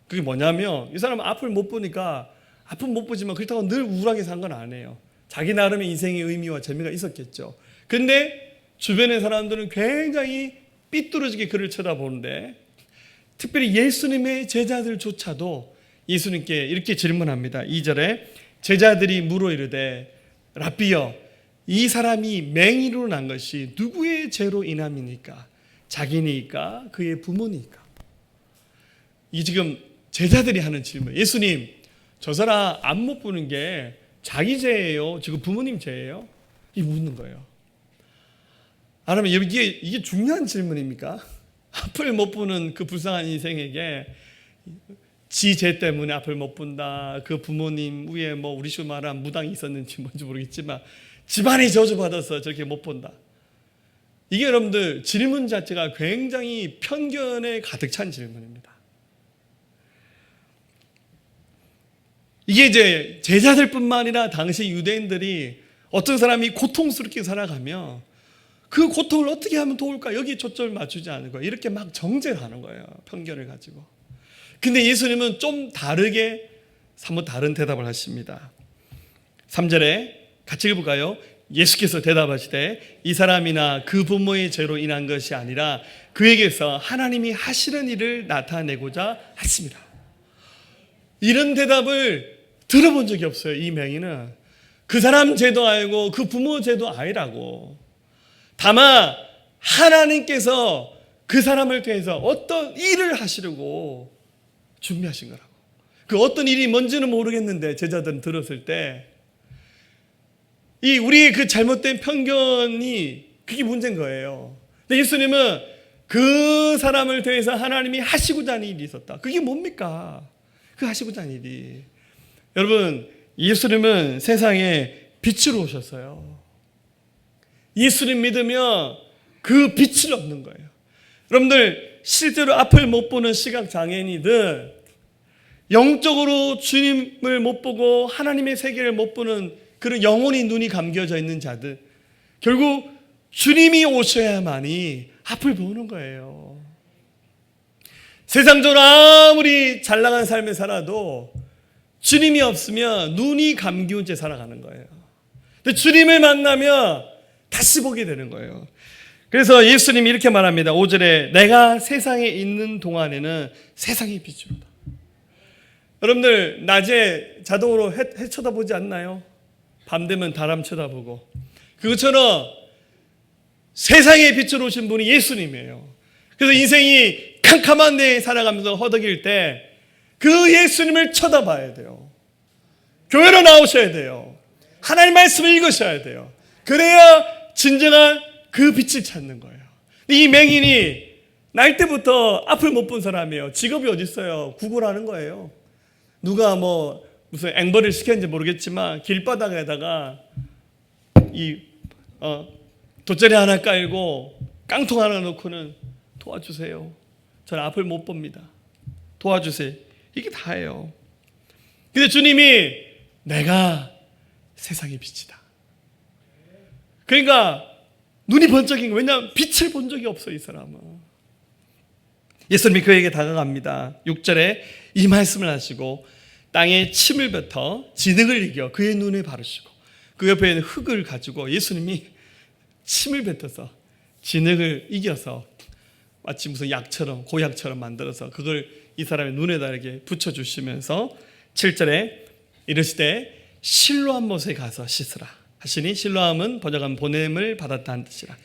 그게 뭐냐면 이 사람은 앞을 못 보니까 앞은 못 보지만 그렇다고 늘 우울하게 산 건 아니에요. 자기 나름의 인생의 의미와 재미가 있었겠죠. 그런데 주변의 사람들은 굉장히 삐뚤어지게 그를 쳐다보는데 특별히 예수님의 제자들조차도 예수님께 이렇게 질문합니다. 2절에 제자들이 물어 이르되 라삐여, 이 사람이 맹인으로 난 것이 누구의 죄로 인함이니까? 자기니까 그의 부모니까? 이 지금 제자들이 하는 질문. 예수님, 저 사람 앞 못 보는 게 자기 죄예요? 지금 부모님 죄예요? 이 묻는 거예요. 여러분, 이게 중요한 질문입니까? 앞을 못 보는 그 불쌍한 인생에게 지 죄 때문에 앞을 못 본다, 그 부모님 위에 뭐 우리 식으로 말하면 무당이 있었는지 뭔지 모르겠지만 집안이 저주받아서 저렇게 못 본다. 이게 여러분들 질문 자체가 굉장히 편견에 가득 찬 질문입니다. 이게 이제 제자들뿐만 아니라 당시 유대인들이 어떤 사람이 고통스럽게 살아가며 그 고통을 어떻게 하면 도울까, 여기 초점을 맞추지 않은 거예요. 이렇게 막 정죄하는 거예요, 편견을 가지고. 근데 예수님은 좀 다르게 사뭇 다른 대답을 하십니다. 3절에 같이 읽어볼까요? 예수께서 대답하시되 이 사람이나 그 부모의 죄로 인한 것이 아니라 그에게서 하나님이 하시는 일을 나타내고자 하십니다. 이런 대답을 들어본 적이 없어요. 이 맹인은 그 사람 죄도 알고 그 부모 죄도 아니라고, 다만 하나님께서 그 사람을 통해서 어떤 일을 하시려고 준비하신 거라고. 그 어떤 일이 뭔지는 모르겠는데 제자들은 들었을 때 이 우리의 그 잘못된 편견이 그게 문제인 거예요. 근데 예수님은 그 사람을 통해서 하나님이 하시고자 하는 일이 있었다. 그게 뭡니까? 그 하시고자 하는 일이, 여러분, 예수님은 세상에 빛으로 오셨어요. 예수님 믿으면 그 빛을 얻는 거예요. 여러분들 실제로 앞을 못 보는 시각장애인이든 영적으로 주님을 못 보고 하나님의 세계를 못 보는 그런 영혼이 눈이 감겨져 있는 자들, 결국 주님이 오셔야만이 앞을 보는 거예요. 세상적으로 아무리 잘 나간 삶을 살아도 주님이 없으면 눈이 감기운 채 살아가는 거예요. 근데 주님을 만나면 다시 보게 되는 거예요. 그래서 예수님이 이렇게 말합니다. 5절에 내가 세상에 있는 동안에는 세상의 빛이로다. 여러분들 낮에 자동으로 해 쳐다보지 않나요? 밤 되면 다람 쳐다보고. 그것처럼 세상의 빛으로 오신 분이 예수님이에요. 그래서 인생이 캄캄한 데 살아가면서 허덕일 때 그 예수님을 쳐다봐야 돼요. 교회로 나오셔야 돼요. 하나님 말씀을 읽으셔야 돼요. 그래야 진정한 그 빛을 찾는 거예요. 이 맹인이 날 때부터 앞을 못 본 사람이에요. 직업이 어디 있어요? 구걸하는 거예요. 누가 뭐 무슨 앵벌을 시켰는지 모르겠지만 길바닥에다가 돗자리 하나 깔고 깡통 하나 놓고는 도와주세요. 저는 앞을 못 봅니다. 도와주세요. 이게 다예요. 근데 주님이 내가 세상의 빛이다. 그러니까 눈이 번쩍인 거예요. 왜냐하면 빛을 본 적이 없어, 이 사람은. 예수님이 그에게 다가갑니다. 6절에 이 말씀을 하시고 땅에 침을 뱉어 진흙을 이겨 그의 눈에 바르시고, 그 옆에 있는 흙을 가지고 예수님이 침을 뱉어서 진흙을 이겨서 마치 무슨 약처럼, 고약처럼 만들어서 그걸 이 사람의 눈에다 이렇게 붙여주시면서 7절에 이르시되 실로암 못에 가서 씻으라 하시니, 실로암은 번역하면 보냄을 받았다는 뜻이라.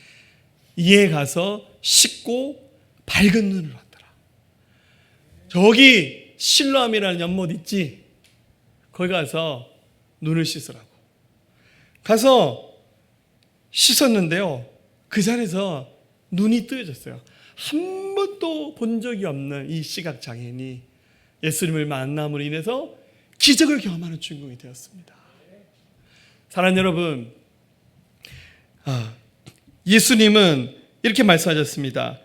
이에 가서 씻고 밝은 눈을 얻더라. 저기 실로암이라는 연못 있지? 거기 가서 눈을 씻으라고. 가서 씻었는데요, 그 자리에서 눈이 뜨여졌어요. 한 번도 본 적이 없는 이 시각장애인이 예수님을 만남으로 인해서 기적을 경험하는 주인공이 되었습니다. 사랑하는 여러분, 예수님은 이렇게 말씀하셨습니다.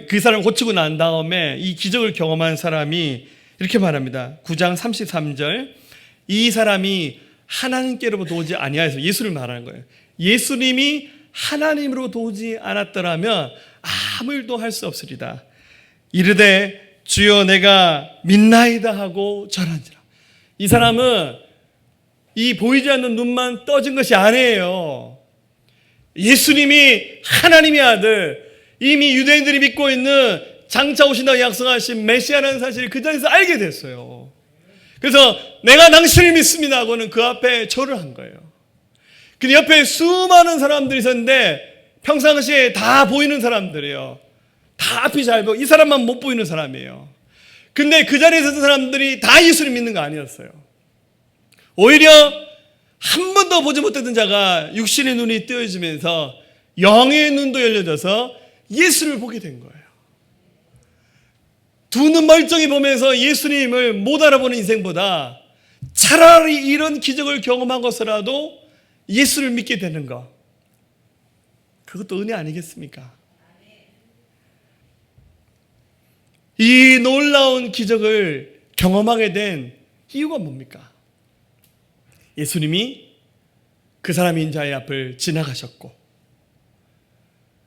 그 사람을 고치고 난 다음에 이 기적을 경험한 사람이 이렇게 말합니다. 9장 33절, 이 사람이 하나님께로부터 오지 아니하여서, 예수를 말하는 거예요. 예수님이 하나님으로부터 오지 않았더라면 아무 일도 할 수 없으리다. 이르되 주여 내가 믿나이다 하고 절한지라. 이 사람은 이 보이지 않는 눈만 떠진 것이 아니에요. 예수님이 하나님의 아들, 이미 유대인들이 믿고 있는 장차 오신다고 약속하신 메시아라는 사실을 그 자리에서 알게 됐어요. 그래서 내가 당신을 믿습니다 하고는 그 앞에 절을 한 거예요. 근데 옆에 수많은 사람들이 있었는데 평상시에 다 보이는 사람들이에요. 다 앞이 잘 보이고 이 사람만 못 보이는 사람이에요. 근데 그 자리에 있었던 사람들이 다 예수를 믿는 거 아니었어요. 오히려 한 번도 보지 못했던 자가 육신의 눈이 뜨여지면서 영의 눈도 열려져서 예수를 보게 된 거예요. 두 눈 멀쩡히 보면서 예수님을 못 알아보는 인생보다 차라리 이런 기적을 경험한 것이라도 예수를 믿게 되는 것, 그것도 은혜 아니겠습니까? 이 놀라운 기적을 경험하게 된 이유가 뭡니까? 예수님이 그 사람 인자의 앞을 지나가셨고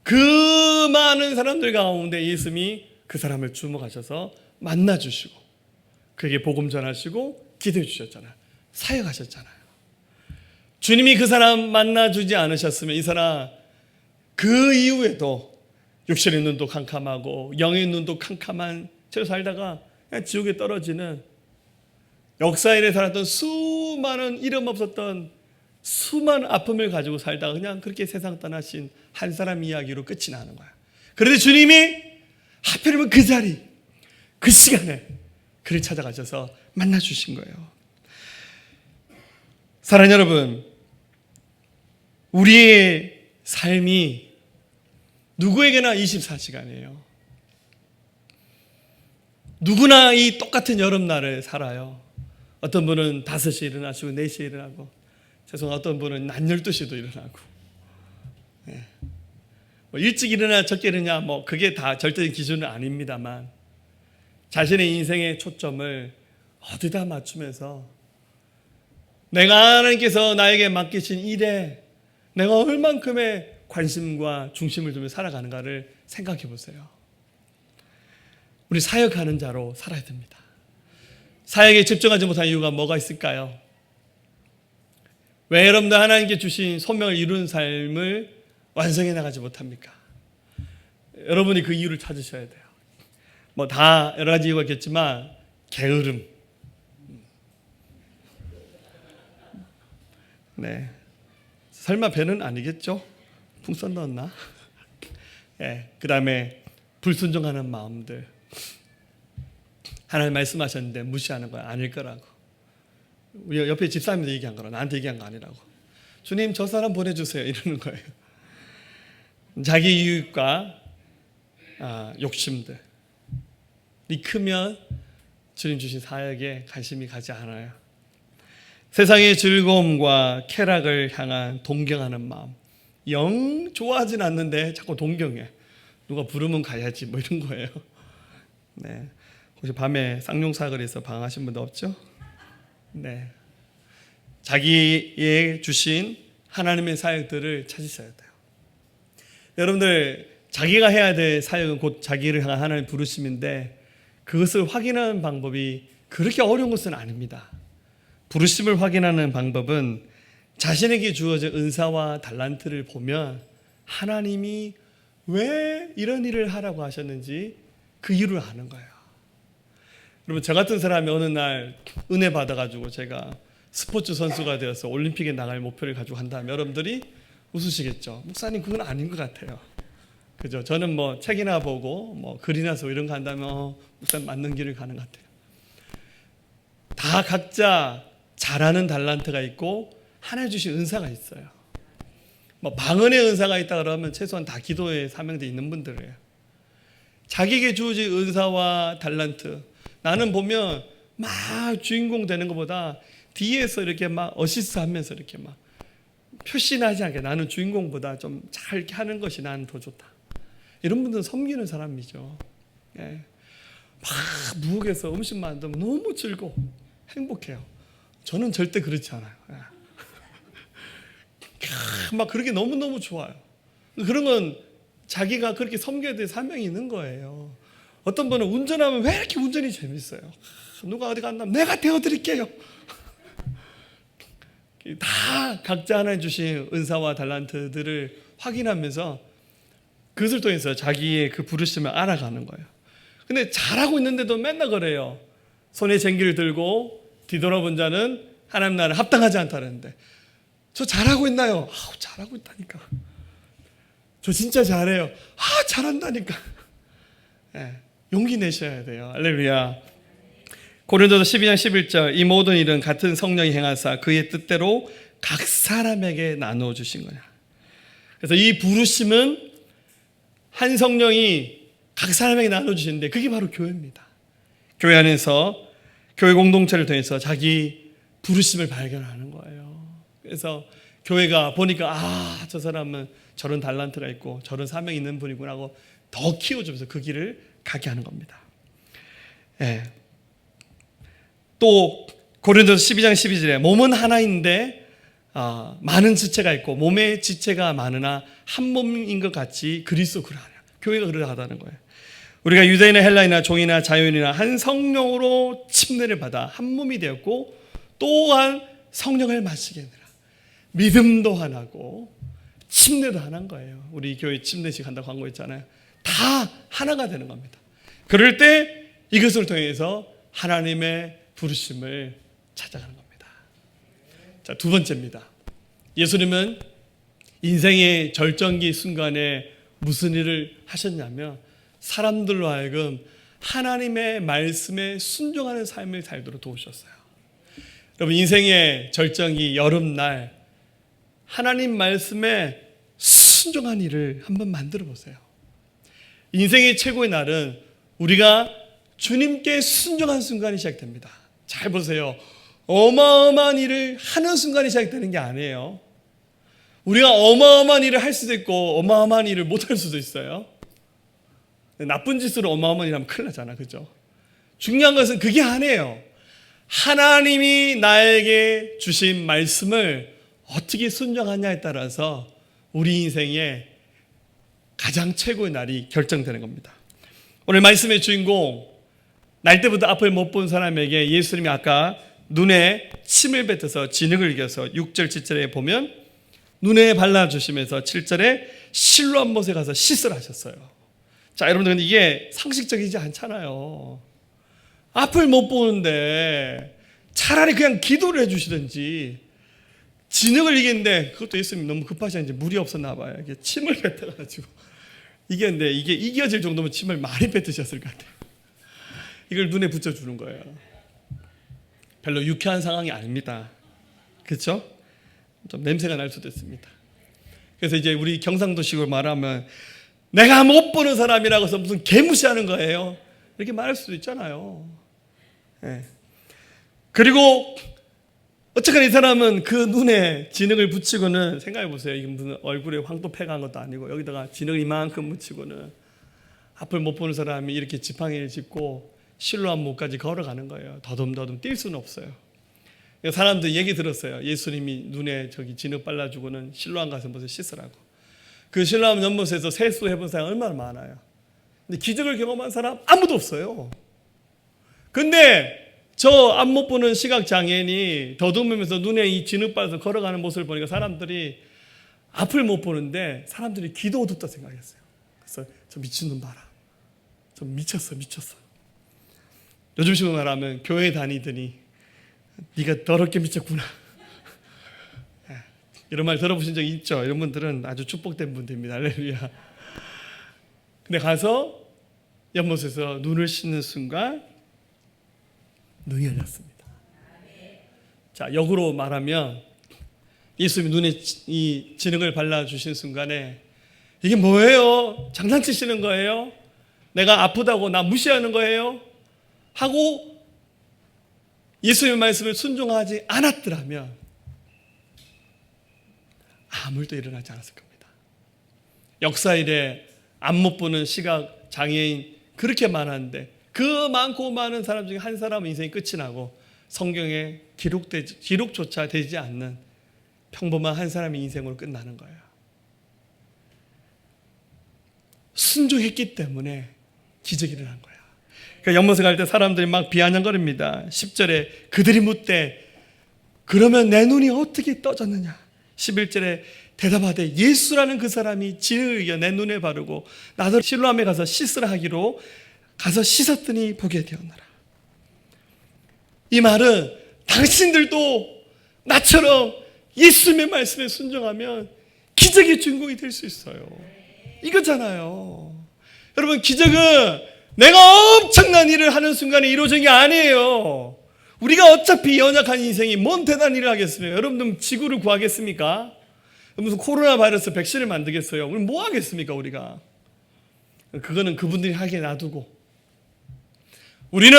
그 많은 사람들 가운데 예수님이 그 사람을 주목하셔서 만나주시고 그에게 복음 전하시고 기도해 주셨잖아요. 사역하셨잖아요. 주님이 그 사람 만나주지 않으셨으면 이 사람 그 이후에도 육신의 눈도 캄캄하고 영의 눈도 캄캄한 채로 살다가 그냥 지옥에 떨어지는, 역사인에 살았던 수많은 이름 없었던 수많은 아픔을 가지고 살다가 그냥 그렇게 세상 떠나신 한 사람 이야기로 끝이 나는 거야. 그런데 주님이 하필이면 그 자리, 그 시간에 그를 찾아가셔서 만나주신 거예요. 사랑하는 여러분, 우리의 삶이 누구에게나 24시간이에요. 누구나 이 똑같은 여름날을 살아요. 어떤 분은 5시에 일어나시고 4시에 일어나고, 어떤 분은 낮 12시도 일어나고, 뭐 일찍 일어나 적게 일어나 뭐 그게 다 절대적인 기준은 아닙니다만 자신의 인생의 초점을 어디다 맞추면서 내가 하나님께서 나에게 맡기신 일에 내가 얼만큼의 관심과 중심을 두며 살아가는가를 생각해 보세요. 우리 사역하는 자로 살아야 됩니다. 사역에 집중하지 못한 이유가 뭐가 있을까요? 왜 여러분들 하나님께 주신 소명을 이루는 삶을 완성해 나가지 못합니까? 여러분이 그 이유를 찾으셔야 돼요. 뭐 다 여러 가지 이유가 있겠지만 게으름, 네, 설마 배는 아니겠죠? 풍선 넣었나? 네, 그 다음에 불순종하는 마음들, 하나님 말씀하셨는데 무시하는 거 아닐 거라고, 우리 옆에 집사님도 얘기한 거라 나한테 얘기한 거 아니라고, 주님 저 사람 보내주세요 이러는 거예요. 자기 이익과 욕심들이 크면 주님 주신 사역에 관심이 가지 않아요. 세상의 즐거움과 쾌락을 향한 동경하는 마음, 영 좋아하진 않는데 자꾸 동경해. 누가 부르면 가야지 뭐 이런 거예요. 네, 혹시 밤에 쌍용사거리에서 방황하신 분도 없죠? 네, 자기의 주신 하나님의 사역들을 찾으셔야 돼요. 여러분들, 자기가 해야 될 사역은 곧 자기를 향한 하나님의 부르심인데 그것을 확인하는 방법이 그렇게 어려운 것은 아닙니다. 부르심을 확인하는 방법은 자신에게 주어진 은사와 달란트를 보면 하나님이 왜 이런 일을 하라고 하셨는지 그 이유를 아는 거예요. 여러분, 저 같은 사람이 어느 날 은혜 받아가지고 제가 스포츠 선수가 되어서 올림픽에 나갈 목표를 가지고 한다면 여러분들이 웃으시겠죠. 목사님 그건 아닌 것 같아요. 그죠? 저는 뭐 책이나 보고 뭐 글이나 써 이런 거 한다면 목사님 맞는 길을 가는 것 같아요. 다 각자 잘하는 달란트가 있고 하나님 주신 은사가 있어요. 뭐 방언의 은사가 있다 그러면 최소한 다 기도에 사명돼 있는 분들이에요. 자기에게 주어진 은사와 달란트, 나는 보면 막 주인공 되는 것보다 뒤에서 이렇게 막 어시스트 하면서 이렇게 막 표시나지 않게 나는 주인공보다 좀 잘 하는 것이 나는 더 좋다, 이런 분들은 섬기는 사람이죠. 예. 막 부엌에서 음식 만들면 너무 즐거워 행복해요. 저는 절대 그렇지 않아요. 예. 막 그렇게 너무너무 좋아요. 그런 건 자기가 그렇게 섬겨야 될 사명이 있는 거예요. 어떤 분은 운전하면 왜 이렇게 운전이 재밌어요? 누가 어디 간다면 내가 태워드릴게요. 다 각자 하나님 주신 은사와 달란트들을 확인하면서 그것을 통해서 자기의 그 부르심을 알아가는 거예요. 근데 잘하고 있는데도 맨날 그래요. 손에 쟁기를 들고 뒤돌아본 자는 하나님 나라에 합당하지 않다는데, 저 잘하고 있나요? 잘하고 있다니까. 저 진짜 잘해요. 잘한다니까. 네, 용기 내셔야 돼요. 할렐루야. 고린도서 12장 11절, 이 모든 일은 같은 성령이 행하사 그의 뜻대로 각 사람에게 나누어 주신 거냐. 그래서 이 부르심은 한 성령이 각 사람에게 나눠주시는데 그게 바로 교회입니다. 교회 안에서 교회 공동체를 통해서 자기 부르심을 발견하는 거예요. 그래서 교회가 보니까 저 사람은 저런 달란트가 있고 저런 사명이 있는 분이구나 하고 더 키워주면서 그 길을 가게 하는 겁니다. 예. 또 고린도서 12장 12절에 몸은 하나인데 많은 지체가 있고 몸의 지체가 많으나 한 몸인 것 같이 그리스도 그러하냐. 교회가 그러하다는 거예요. 우리가 유대인이나 헬라인이나 종이나 자유인이나 한 성령으로 침례를 받아 한 몸이 되었고 또한 성령을 마시게 되라. 믿음도 하나고 침례도 하나인 거예요. 우리 교회 침례식 한다고 광고 있잖아요. 다 하나가 되는 겁니다. 그럴 때 이것을 통해서 하나님의 부르심을 찾아가는 겁니다. 자, 두 번째입니다. 예수님은 인생의 절정기 순간에 무슨 일을 하셨냐면 사람들로 하여금 하나님의 말씀에 순종하는 삶을 살도록 도우셨어요. 여러분, 인생의 절정기 여름날 하나님 말씀에 순종한 일을 한번 만들어 보세요. 인생의 최고의 날은 우리가 주님께 순종한 순간이 시작됩니다. 잘 보세요. 어마어마한 일을 하는 순간이 시작되는 게 아니에요. 우리가 어마어마한 일을 할 수도 있고 어마어마한 일을 못 할 수도 있어요. 나쁜 짓으로 어마어마한 일 하면 큰일 나잖아. 그죠? 중요한 것은 그게 아니에요. 하나님이 나에게 주신 말씀을 어떻게 순종하냐에 따라서 우리 인생의 가장 최고의 날이 결정되는 겁니다. 오늘 말씀의 주인공, 날 때부터 앞을 못 본 사람에게 예수님이 아까 눈에 침을 뱉어서 진흙을 이겨서 6절 7절에 보면 눈에 발라주시면서 7절에 실로암 못에 가서 씻으라 하셨어요. 자, 여러분들, 근데 이게 상식적이지 않잖아요. 앞을 못 보는데 차라리 그냥 기도를 해주시든지, 진흙을 이겼는데 그것도 예수님이 너무 급하셨는지 물이 없었나 봐요. 이게 침을 뱉어가지고 이겼는데 이게 이겨질 정도면 침을 많이 뱉으셨을 것 같아요. 이걸 눈에 붙여주는 거예요. 별로 유쾌한 상황이 아닙니다. 그렇죠? 좀 냄새가 날 수도 있습니다. 그래서 이제 우리 경상도식으로 말하면 내가 못 보는 사람이라고 해서 무슨 개무시하는 거예요. 이렇게 말할 수도 있잖아요. 네. 그리고 어쨌거나 이 사람은 그 눈에 진흙을 붙이고는, 생각해 보세요. 이게 무슨 얼굴에 황토패가 한 것도 아니고 여기다가 진흙을 이만큼 묻히고는 앞을 못 보는 사람이 이렇게 지팡이를 짚고 실로암 못까지 걸어가는 거예요. 더듬더듬 뛸 수는 없어요. 사람들 얘기 들었어요. 예수님이 눈에 저기 진흙 발라주고는 실로암 가서 무슨 씻으라고. 그 실로암 연못에서 세수해본 사람 얼마나 많아요. 근데 기적을 경험한 사람 아무도 없어요. 근데 저 앞 못 보는 시각장애인이 더듬으면서 눈에 이 진흙 발라서 걸어가는 모습을 보니까 사람들이 앞을 못 보는데 사람들이 기도 어둡다 생각했어요. 그래서 저 미친놈 봐라. 저 미쳤어. 요즘식으로 말하면 교회 다니더니 네가 더럽게 미쳤구나. 이런 말 들어보신 적 있죠? 이런 분들은 아주 축복된 분들입니다. 할렐루야. 근데 가서 연못에서 눈을 씻는 순간 눈이 열렸습니다. 자, 역으로 말하면 예수님이 눈에 이 진흙을 발라주신 순간에 이게 뭐예요? 장난치시는 거예요? 내가 아프다고 나 무시하는 거예요? 하고 예수님의 말씀을 순종하지 않았더라면 아무 일도 일어나지 않았을 겁니다. 역사 이래 앞 못 보는 시각 장애인 그렇게 많았는데 그 많고 많은 사람 중에 한 사람은 인생이 끝이 나고 성경에 기록조차 되지 않는 평범한 한 사람의 인생으로 끝나는 거예요. 순종했기 때문에 기적이 일어난 거야. 그러니까 연못에 갈 때 사람들이 막 비아냥거립니다. 10절에 그들이 묻되 그러면 내 눈이 어떻게 떠졌느냐. 11절에 대답하되 예수라는 그 사람이 진흙을 이겨 내 눈에 바르고 나도 실로암에 가서 씻으라 하기로 가서 씻었더니 보게 되었노라. 이 말은 당신들도 나처럼 예수님의 말씀에 순종하면 기적의 주인공이 될 수 있어요. 이거잖아요. 여러분, 기적은 내가 엄청난 일을 하는 순간에 이루어진 게 아니에요. 우리가 어차피 연약한 인생이 뭔 대단한 일을 하겠습니까? 여러분들 지구를 구하겠습니까? 무슨 코로나 바이러스 백신을 만들겠어요? 우리 뭐 하겠습니까, 우리가? 그거는 그분들이 하게 놔두고 우리는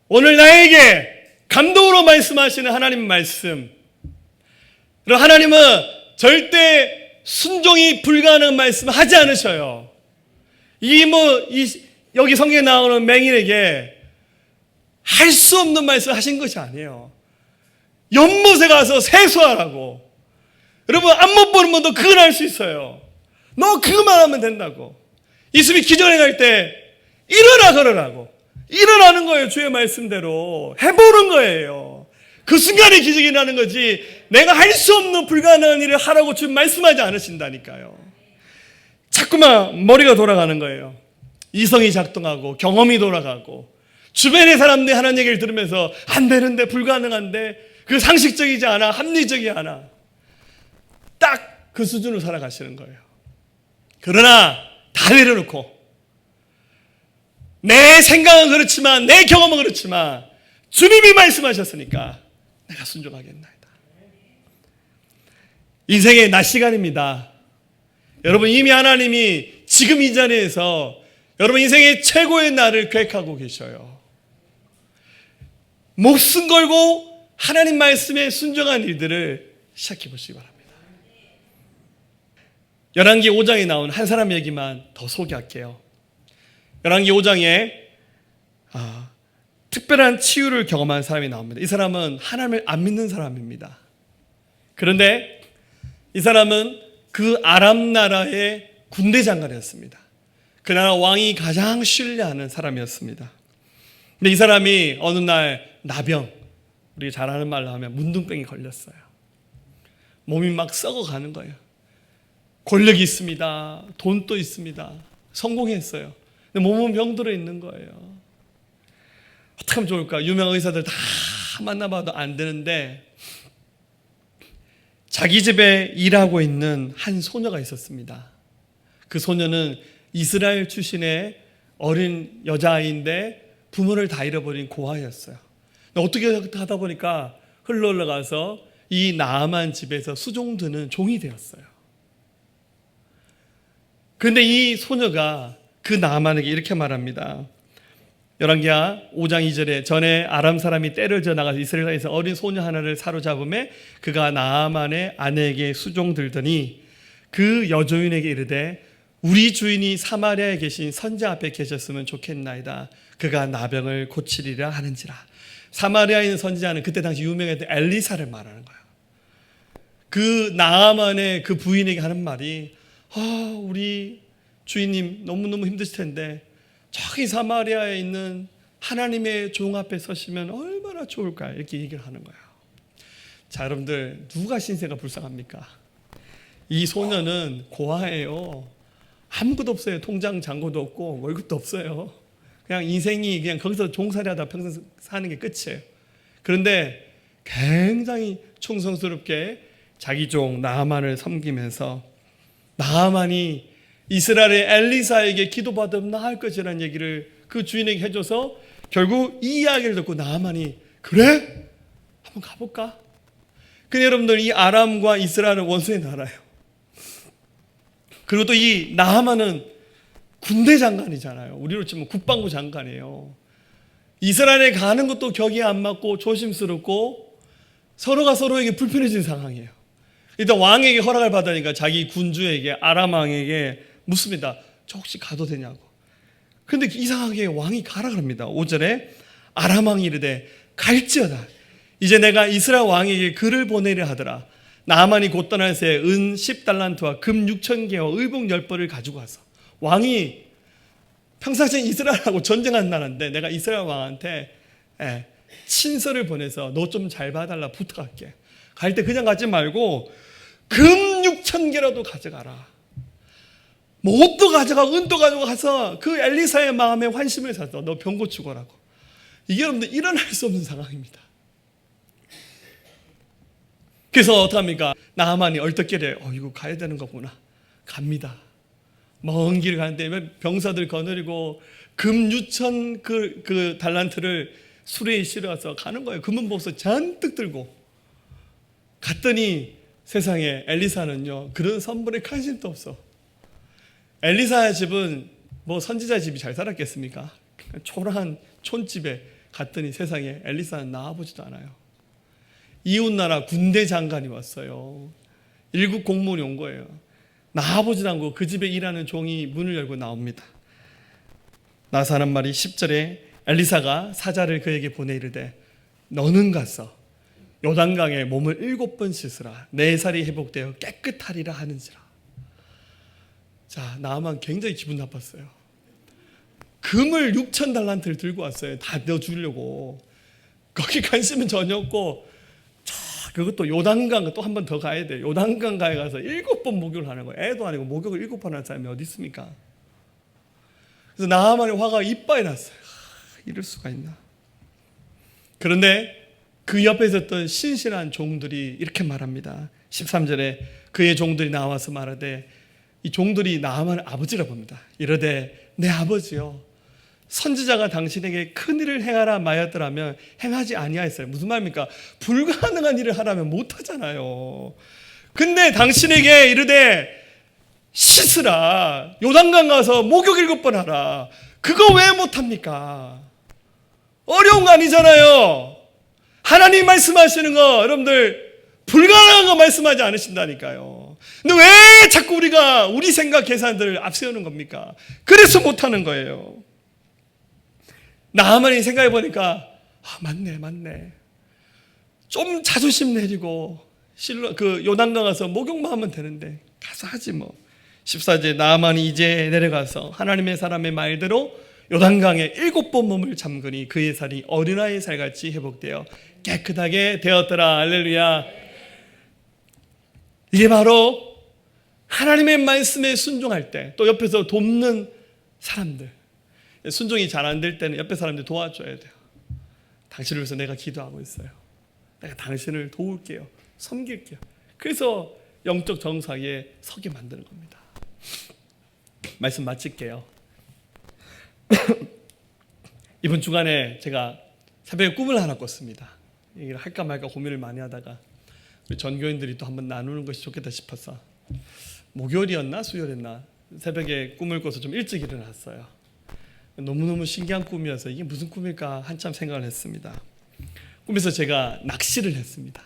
오늘 나에게 감동으로 말씀하시는 하나님의 말씀, 그리고 하나님은 절대 순종이 불가능한 말씀을 하지 않으셔요. 여기 성경에 나오는 맹인에게 할 수 없는 말씀을 하신 것이 아니에요. 연못에 가서 세수하라고. 여러분, 안 못 보는 분도 그걸 할 수 있어요. 너 그것만 하면 된다고. 예수님이 기적을 행할 때 일어나 걸으라고. 일어나는 거예요. 주의 말씀대로 해보는 거예요. 그 순간에 기적이 나는 거지, 내가 할 수 없는 불가능한 일을 하라고 주님 말씀하지 않으신다니까요. 자꾸만 머리가 돌아가는 거예요. 이성이 작동하고 경험이 돌아가고 주변의 사람들이 하나님 얘기를 들으면서 안 되는데, 불가능한데, 그 상식적이지 않아, 합리적이 않아. 딱 그 수준으로 살아가시는 거예요. 그러나 다 내려놓고 내 생각은 그렇지만, 내 경험은 그렇지만 주님이 말씀하셨으니까 내가 순종하겠나이다. 인생의 낮 시간입니다. 여러분, 이미 하나님이 지금 이 자리에서 여러분 인생의 최고의 날을 계획하고 계셔요. 목숨 걸고 하나님 말씀에 순종한 일들을 시작해 보시기 바랍니다. 열왕기 5장에 나온 한 사람 얘기만 더 소개할게요. 열왕기 5장에 특별한 치유를 경험한 사람이 나옵니다. 이 사람은 하나님을 안 믿는 사람입니다. 그런데 이 사람은 그 아람 나라의 군대 장관이었습니다. 그 나라 왕이 가장 신뢰하는 사람이었습니다. 근데 이 사람이 어느 날 나병, 우리가 잘 아는 말로 하면 문둥병이 걸렸어요. 몸이 막 썩어가는 거예요. 권력이 있습니다. 돈도 있습니다. 성공했어요. 근데 몸은 병들어 있는 거예요. 어떻게 하면 좋을까? 유명한 의사들 다 만나봐도 안 되는데 자기 집에 일하고 있는 한 소녀가 있었습니다. 그 소녀는 이스라엘 출신의 어린 여자아이인데 부모를 다 잃어버린 고아였어요. 어떻게 하다 보니까 흘러 올라가서 이 나아만 집에서 수종드는 종이 되었어요. 그런데 이 소녀가 그 나아만에게 이렇게 말합니다. 열왕기하 5장 2절에 전에 아람 사람이 떼를 져 나가서 이스라엘에서 어린 소녀 하나를 사로잡음에 그가 나아만의 아내에게 수종들더니 그 여조인에게 이르되 우리 주인이 사마리아에 계신 선자 앞에 계셨으면 좋겠나이다. 그가 나병을 고치리라 하는지라. 사마리아에 있는 선지자는 그때 당시 유명했던 엘리사를 말하는 거예요. 그 나아만의 그 부인에게 하는 말이 우리 주인님 너무너무 힘드실 텐데 저기 사마리아에 있는 하나님의 종 앞에 서시면 얼마나 좋을까, 이렇게 얘기를 하는 거예요. 자, 여러분들, 누가 신세가 불쌍합니까? 이 소녀는 고아예요. 아무것도 없어요. 통장 잔고도 없고 월급도 없어요. 그냥 인생이 그냥 거기서 종살이하다 평생 사는 게 끝이에요. 그런데 굉장히 충성스럽게 자기 종 나아만을 섬기면서 나아만이 이스라엘의 엘리사에게 기도받으면 나을 것이라는 얘기를 그 주인에게 해줘서 결국 이 이야기를 듣고 나아만이 그래? 한번 가볼까? 근데 여러분들, 이 아람과 이스라엘은 원수의 나라예요. 그리고 또 이 나아만은 군대 장관이잖아요. 우리로 치면 국방부 장관이에요. 이스라엘에 가는 것도 격이 안 맞고 조심스럽고 서로가 서로에게 불편해진 상황이에요. 일단 왕에게 허락을 받으니까 자기 군주에게, 아람 왕에게 묻습니다. 저 혹시 가도 되냐고. 근데 이상하게 왕이 가라 그럽니다. 5절에 아람 왕이 이르되 갈지어다. 이제 내가 이스라엘 왕에게 글을 보내려 하더라. 나아만이 곧 떠날 새 은 10달란트와 금 6,000개와 의복 10벌을 가지고 와서. 왕이 평상시에 이스라엘하고 전쟁한 나라인데 내가 이스라엘 왕한테 친서를 보내서 너 좀 잘 봐달라 부탁할게. 갈 때 그냥 가지 말고 금 6,000개라도 가져가라. 뭐 옷도 가져가고 은도 가져가서 그 엘리사의 마음에 환심을 사서 너 병 고치고라고. 이게 여러분들 일어날 수 없는 상황입니다. 그래서 어떡합니까? 나아만이 얼떨결에 이거 가야 되는 거구나. 갑니다. 먼 길을 가는데 병사들 거느리고 금 6,000 그 달란트를 수레에 실어서 가는 거예요. 금은보석 잔뜩 들고 갔더니 세상에 엘리사는요 그런 선물에 관심도 없어. 엘리사 집은 뭐 선지자 집이 잘 살았겠습니까? 초라한 촌집에 갔더니 세상에 엘리사는 나와보지도 않아요. 이웃나라 군대 장관이 왔어요. 1급 공무원이 온 거예요. 나와보지도 않고 그 집에 일하는 종이 문을 열고 나옵니다. 나서 하는 말이 10절에 엘리사가 사자를 그에게 보내 이르되 너는 가서 요단강에 몸을 7번 씻으라. 내 살이 회복되어 깨끗하리라 하는지라. 자, 나아만 굉장히 기분 나빴어요. 금을 6,000달란트를 들고 왔어요. 다 넣어주려고. 거기 관심은 전혀 없고 그것도 요단강 또 한 번 더 가야 돼요. 요단강 가에 가서 7번 목욕을 하는 거예요. 애도 아니고 목욕을 7번 하는 사람이 어디 있습니까? 그래서 나아만의 화가 이빠에 났어요. 이럴 수가 있나. 그런데 그 옆에 있었던 신실한 종들이 이렇게 말합니다. 13절에 그의 종들이 나와서 말하되 이 종들이 나아만을 아버지라 봅니다. 이르되 내 아버지요 선지자가 당신에게 큰 일을 행하라 마였더라면 행하지 아니하였어요. 무슨 말입니까? 불가능한 일을 하라면 못하잖아요. 근데 당신에게 이르되 씻으라, 요단강 가서 목욕 7번 하라, 그거 왜 못합니까? 어려운 거 아니잖아요. 하나님 말씀하시는 거 여러분들 불가능한 거 말씀하지 않으신다니까요. 근데 왜 자꾸 우리가 우리 생각 계산들을 앞세우는 겁니까? 그래서 못하는 거예요. 나아만이 생각해 보니까 맞네. 좀 자존심 내리고 그 요단강 가서 목욕만 하면 되는데 가서 하지 뭐. 14절 나아만이 이제 내려가서 하나님의 사람의 말대로 요단강에 7번 몸을 잠그니 그의 살이 어린아이의 살같이 회복되어 깨끗하게 되었더라. 할렐루야. 이게 바로 하나님의 말씀에 순종할 때, 또 옆에서 돕는 사람들, 순종이 잘 안 될 때는 옆에 사람들 도와줘야 돼요. 당신을 위해서 내가 기도하고 있어요. 내가 당신을 도울게요. 섬길게요. 그래서 영적 정상에 서게 만드는 겁니다. 말씀 마칠게요. 이번 주간에 제가 새벽에 꿈을 하나 꿨습니다. 얘기를 할까 말까 고민을 많이 하다가 우리 전교인들이 또 한번 나누는 것이 좋겠다 싶어서 목요일이었나 수요일이었나 새벽에 꿈을 꿔서 좀 일찍 일어났어요. 너무너무 신기한 꿈이어서 이게 무슨 꿈일까 한참 생각을 했습니다. 꿈에서 제가 낚시를 했습니다.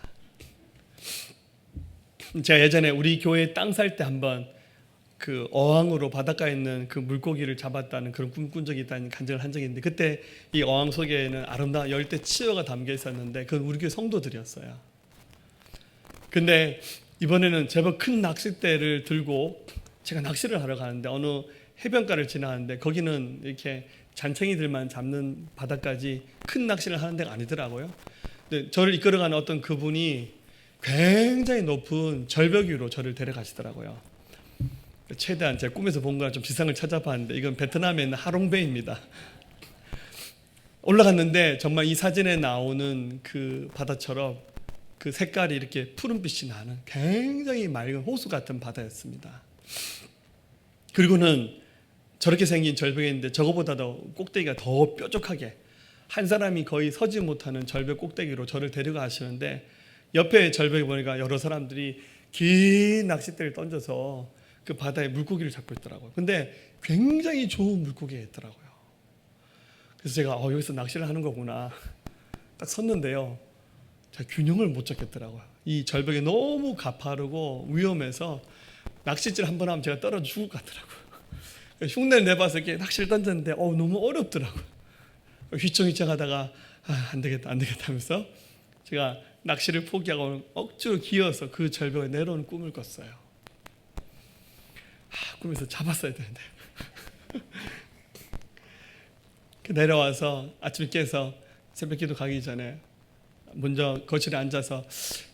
제가 예전에 우리 교회 땅 살 때 한번 그 어항으로 바닷가에 있는 그 물고기를 잡았다는 그런 꿈 꾼 적이 있다는 간증을 한 적이 있는데, 그때 이 어항 속에는 아름다운 열대 치어가 담겨 있었는데 그건 우리 교회 성도들이었어요. 근데 이번에는 제법 큰 낚싯대를 들고 제가 낚시를 하러 가는데 어느 해변가를 지나가는데 거기는 이렇게 잔챙이들만 잡는 바다까지 큰 낚시를 하는 데가 아니더라고요. 근데 저를 이끌어가는 어떤 그분이 굉장히 높은 절벽 위로 저를 데려가시더라고요. 최대한 제 꿈에서 본 거랑 좀 지상을 찾아봤는데 이건 베트남에 있는 하롱베이입니다. 올라갔는데 정말 이 사진에 나오는 그 바다처럼 그 색깔이 이렇게 푸른빛이 나는 굉장히 맑은 호수 같은 바다였습니다. 그리고는 저렇게 생긴 절벽에 있는데 저거보다도 꼭대기가 더 뾰족하게 한 사람이 거의 서지 못하는 절벽 꼭대기로 저를 데려가시는데 옆에 절벽에 보니까 여러 사람들이 긴 낚싯대를 던져서 그 바다에 물고기를 잡고 있더라고요. 근데 굉장히 좋은 물고기였더라고요. 그래서 제가 여기서 낚시를 하는 거구나 딱 섰는데요, 제가 균형을 못 잡겠더라고요. 이 절벽이 너무 가파르고 위험해서 낚싯질 한번 하면 제가 떨어져 죽을 것 같더라고요. 흉내를 내봐서 이렇게 낚시를 던졌는데 너무 어렵더라고요. 휘청휘청 하다가 안 되겠다 하면서 제가 낚시를 포기하고 억지로 기어서 그 절벽에 내려오는 꿈을 꿨어요. 꿈에서 잡았어야 되는데 내려와서 아침에 깨서 새벽기도 가기 전에 먼저 거실에 앉아서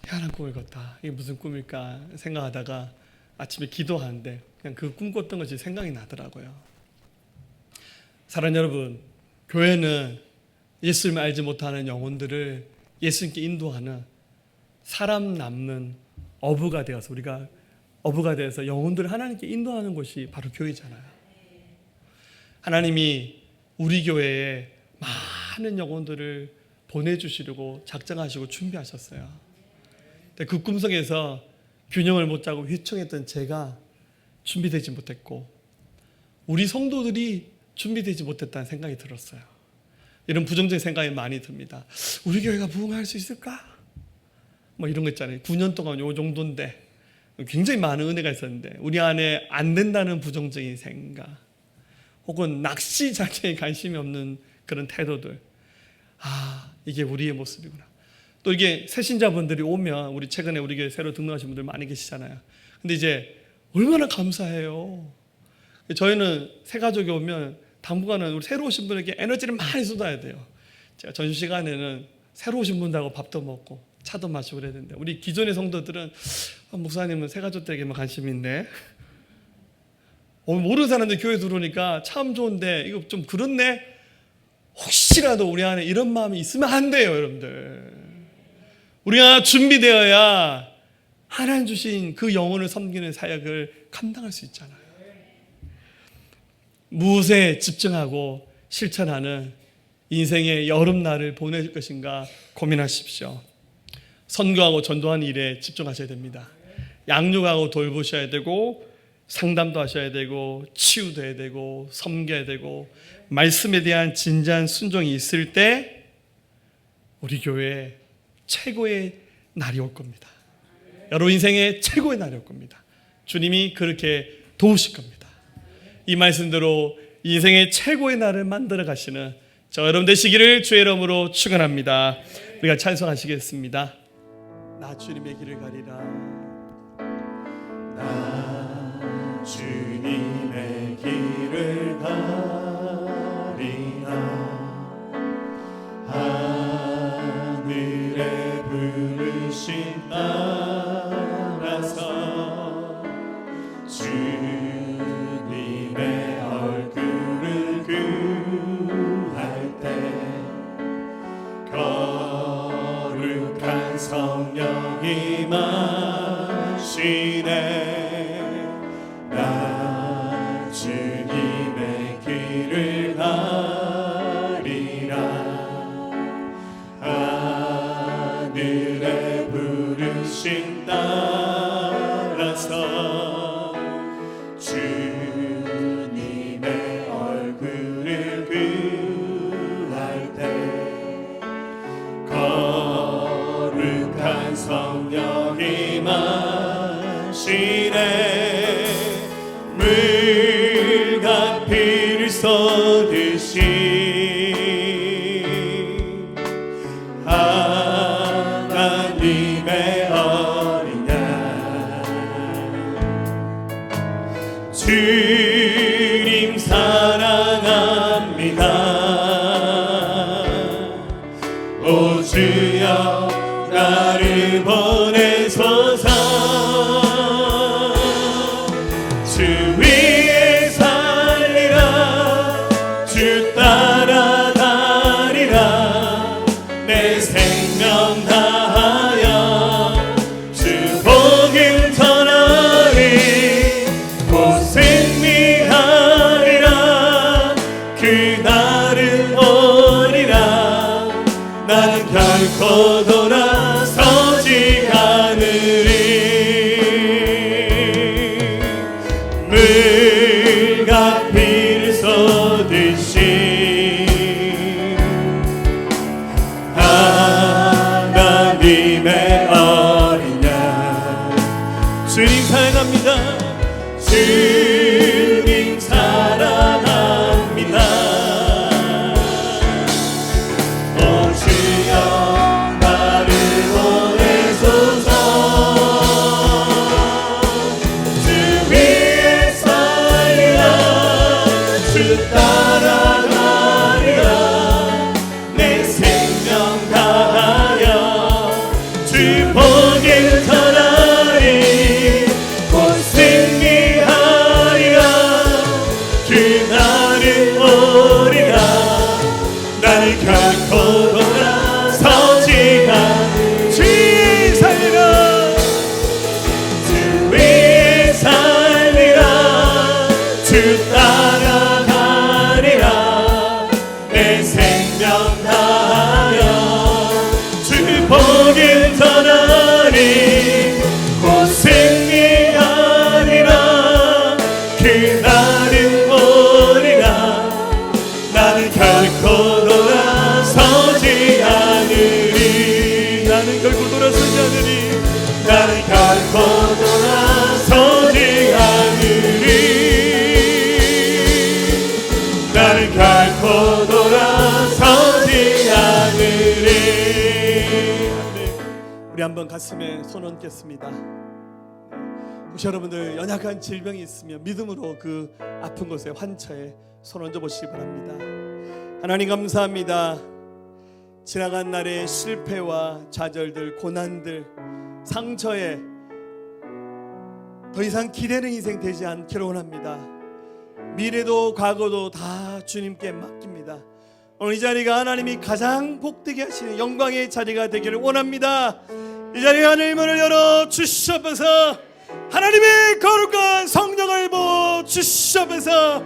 희한한 꿈을 꿨다, 이게 무슨 꿈일까 생각하다가 아침에 기도하는데 그냥 그 꿈 꿨던 것이 생각이 나더라고요. 사랑하는 여러분, 교회는 예수님을 알지 못하는 영혼들을 예수님께 인도하는 사람 남는 어부가 되어서, 우리가 어부가 되어서 영혼들을 하나님께 인도하는 곳이 바로 교회잖아요. 하나님이 우리 교회에 많은 영혼들을 보내주시려고 작정하시고 준비하셨어요. 그 꿈속에서 균형을 못 잡고 휘청했던 제가 준비되지 못했고 우리 성도들이 준비되지 못했다는 생각이 들었어요. 이런 부정적인 생각이 많이 듭니다. 우리 교회가 부흥할 수 있을까? 뭐 이런 거 있잖아요. 9년 동안 요 정도인데 굉장히 많은 은혜가 있었는데 우리 안에 안 된다는 부정적인 생각 혹은 낚시 자체에 관심이 없는 그런 태도들, 이게 우리의 모습이구나. 또 이게 새신자분들이 오면 우리 최근에 우리 교회 새로 등록하신 분들 많이 계시잖아요. 근데 이제 얼마나 감사해요. 저희는 새 가족이 오면 당분간은 우리 새로 오신 분에게 에너지를 많이 쏟아야 돼요. 제가 전시 시간에는 새로 오신 분들하고 밥도 먹고 차도 마시고 그래야 되는데 우리 기존의 성도들은 목사님은 새 가족들에게만 관심이 있네. 모르는 사람들 교회 들어오니까 참 좋은데 이거 좀 그렇네. 혹시라도 우리 안에 이런 마음이 있으면 안 돼요, 여러분들. 우리가 준비되어야 하나님 주신 그 영혼을 섬기는 사역을 감당할 수 있잖아요. 무엇에 집중하고 실천하는 인생의 여름날을 보낼 것인가 고민하십시오. 선교하고 전도하는 일에 집중하셔야 됩니다. 양육하고 돌보셔야 되고 상담도 하셔야 되고 치유도 해야 되고 섬겨야 되고 말씀에 대한 진지한 순종이 있을 때 우리 교회에 최고의 날이 올 겁니다. 여러분 인생의 최고의 날이 올 겁니다. 주님이 그렇게 도우실 겁니다. 이 말씀대로 인생의 최고의 날을 만들어 가시는 저 여러분 되시기를 주의 이름으로 축원합니다. 우리가 찬송하시겠습니다. 나 주님의 길을 가리라. 나 주님의 길을 가리라. 하늘에 부르신 따라서 주님의 얼굴을 구할 때 거룩한 성령이 마시네. 나 주님의 길을 가리라. 하늘에 부르신 따라서 주님의 얼굴을 구할 때 거룩한 성령이 마시네. 물과 피를 쏟으신 하나님의 어린 양 주님 사랑합니다. 오 주여 나를 보내소서. 주 위에 살리라. 주 따라다니라. 내 생명 다하여 주 복을 전하리. 곧 승리하리라. 그날은 오리라. 나는 결코 돌아서지 않으리. 물과 피를 쏟으신 하나님의 어린 양 주님 사랑합니다. 주님 사랑합니다. 오 주여 나를 보내소서. 주 위에 살리라. 주 따라가리라. 내 생명 다하여 주 복을 전하리. 곧 승리하리라. 그날은 오리라. 나를 결코 돌아서지 않으리. 주 위에 살리라. 주 위에 살리라. 주 따라가리라. 내 생명 다하여 주 복을 전하리. 곧 뚫고 돌아서지 않으리. 우리 한번 가슴에 손 얹겠습니다. 혹시 여러분들 연약한 질병이 있으면 믿음으로 그 아픈 곳에 환처에 손 얹어 보시기 바랍니다. 하나님 감사합니다. 지나간 날의 실패와 좌절들, 고난들, 상처에 더 이상 기대는 인생 되지 않기를 원합니다. 미래도 과거도 다 주님께 맡깁니다. 오늘 이 자리가 하나님이 가장 복되게 하시는 영광의 자리가 되기를 원합니다. 이 자리에 하늘 문을 열어 주시옵소서. 하나님의 거룩한 성령을 부어 주시옵소서.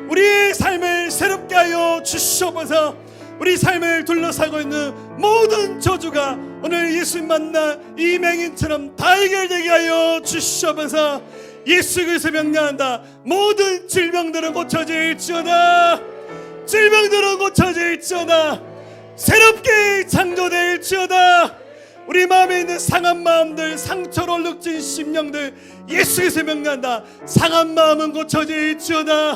우리의 삶을 새롭게 하여 주시옵소서. 우리 삶을 둘러싸고 있는 모든 저주가 오늘 예수님 만나 이 맹인처럼 다 해결되게 하여 주시옵소서. 예수 그리스도 명령한다. 모든 질병들은 고쳐질지어다. 질병들은 고쳐질지어다. 새롭게 창조될지어다. 우리 마음에 있는 상한 마음들, 상처로 얼룩진 심령들 예수 그리스도 명령한다. 상한 마음은 고쳐질지어다.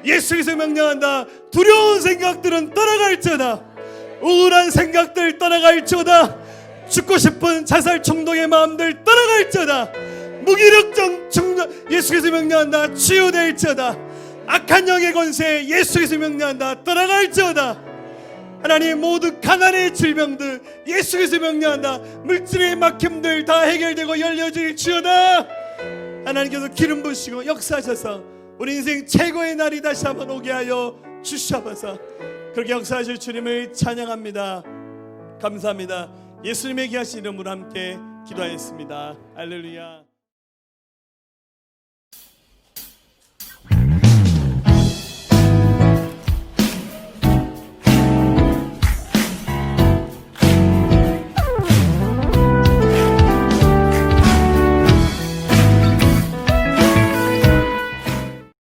예수 그리스도 명령한다. 두려운 생각들은 떠나갈지어다. 우울한 생각들 떠나갈지어다. 죽고 싶은 자살衝動의 마음들 떠나갈지어다. 무기력증 예수 그리스도 명령한다. 치유될지어다. 악한 영의 권세 예수 그리스도 명령한다. 떠나갈지어다. 하나님 모든 가난의 질병들 예수 그리스도 명령한다. 물질의 막힘들 다 해결되고 열려질지어다. 하나님께서 기름 부으시고 역사하셔서 우리 인생 최고의 날이 다시 한번 오게 하여 주시옵소서. 그렇게 역사하실 주님을 찬양합니다. 감사합니다. 예수님의 귀하신 이름으로 함께 기도하였습니다. 할렐루야.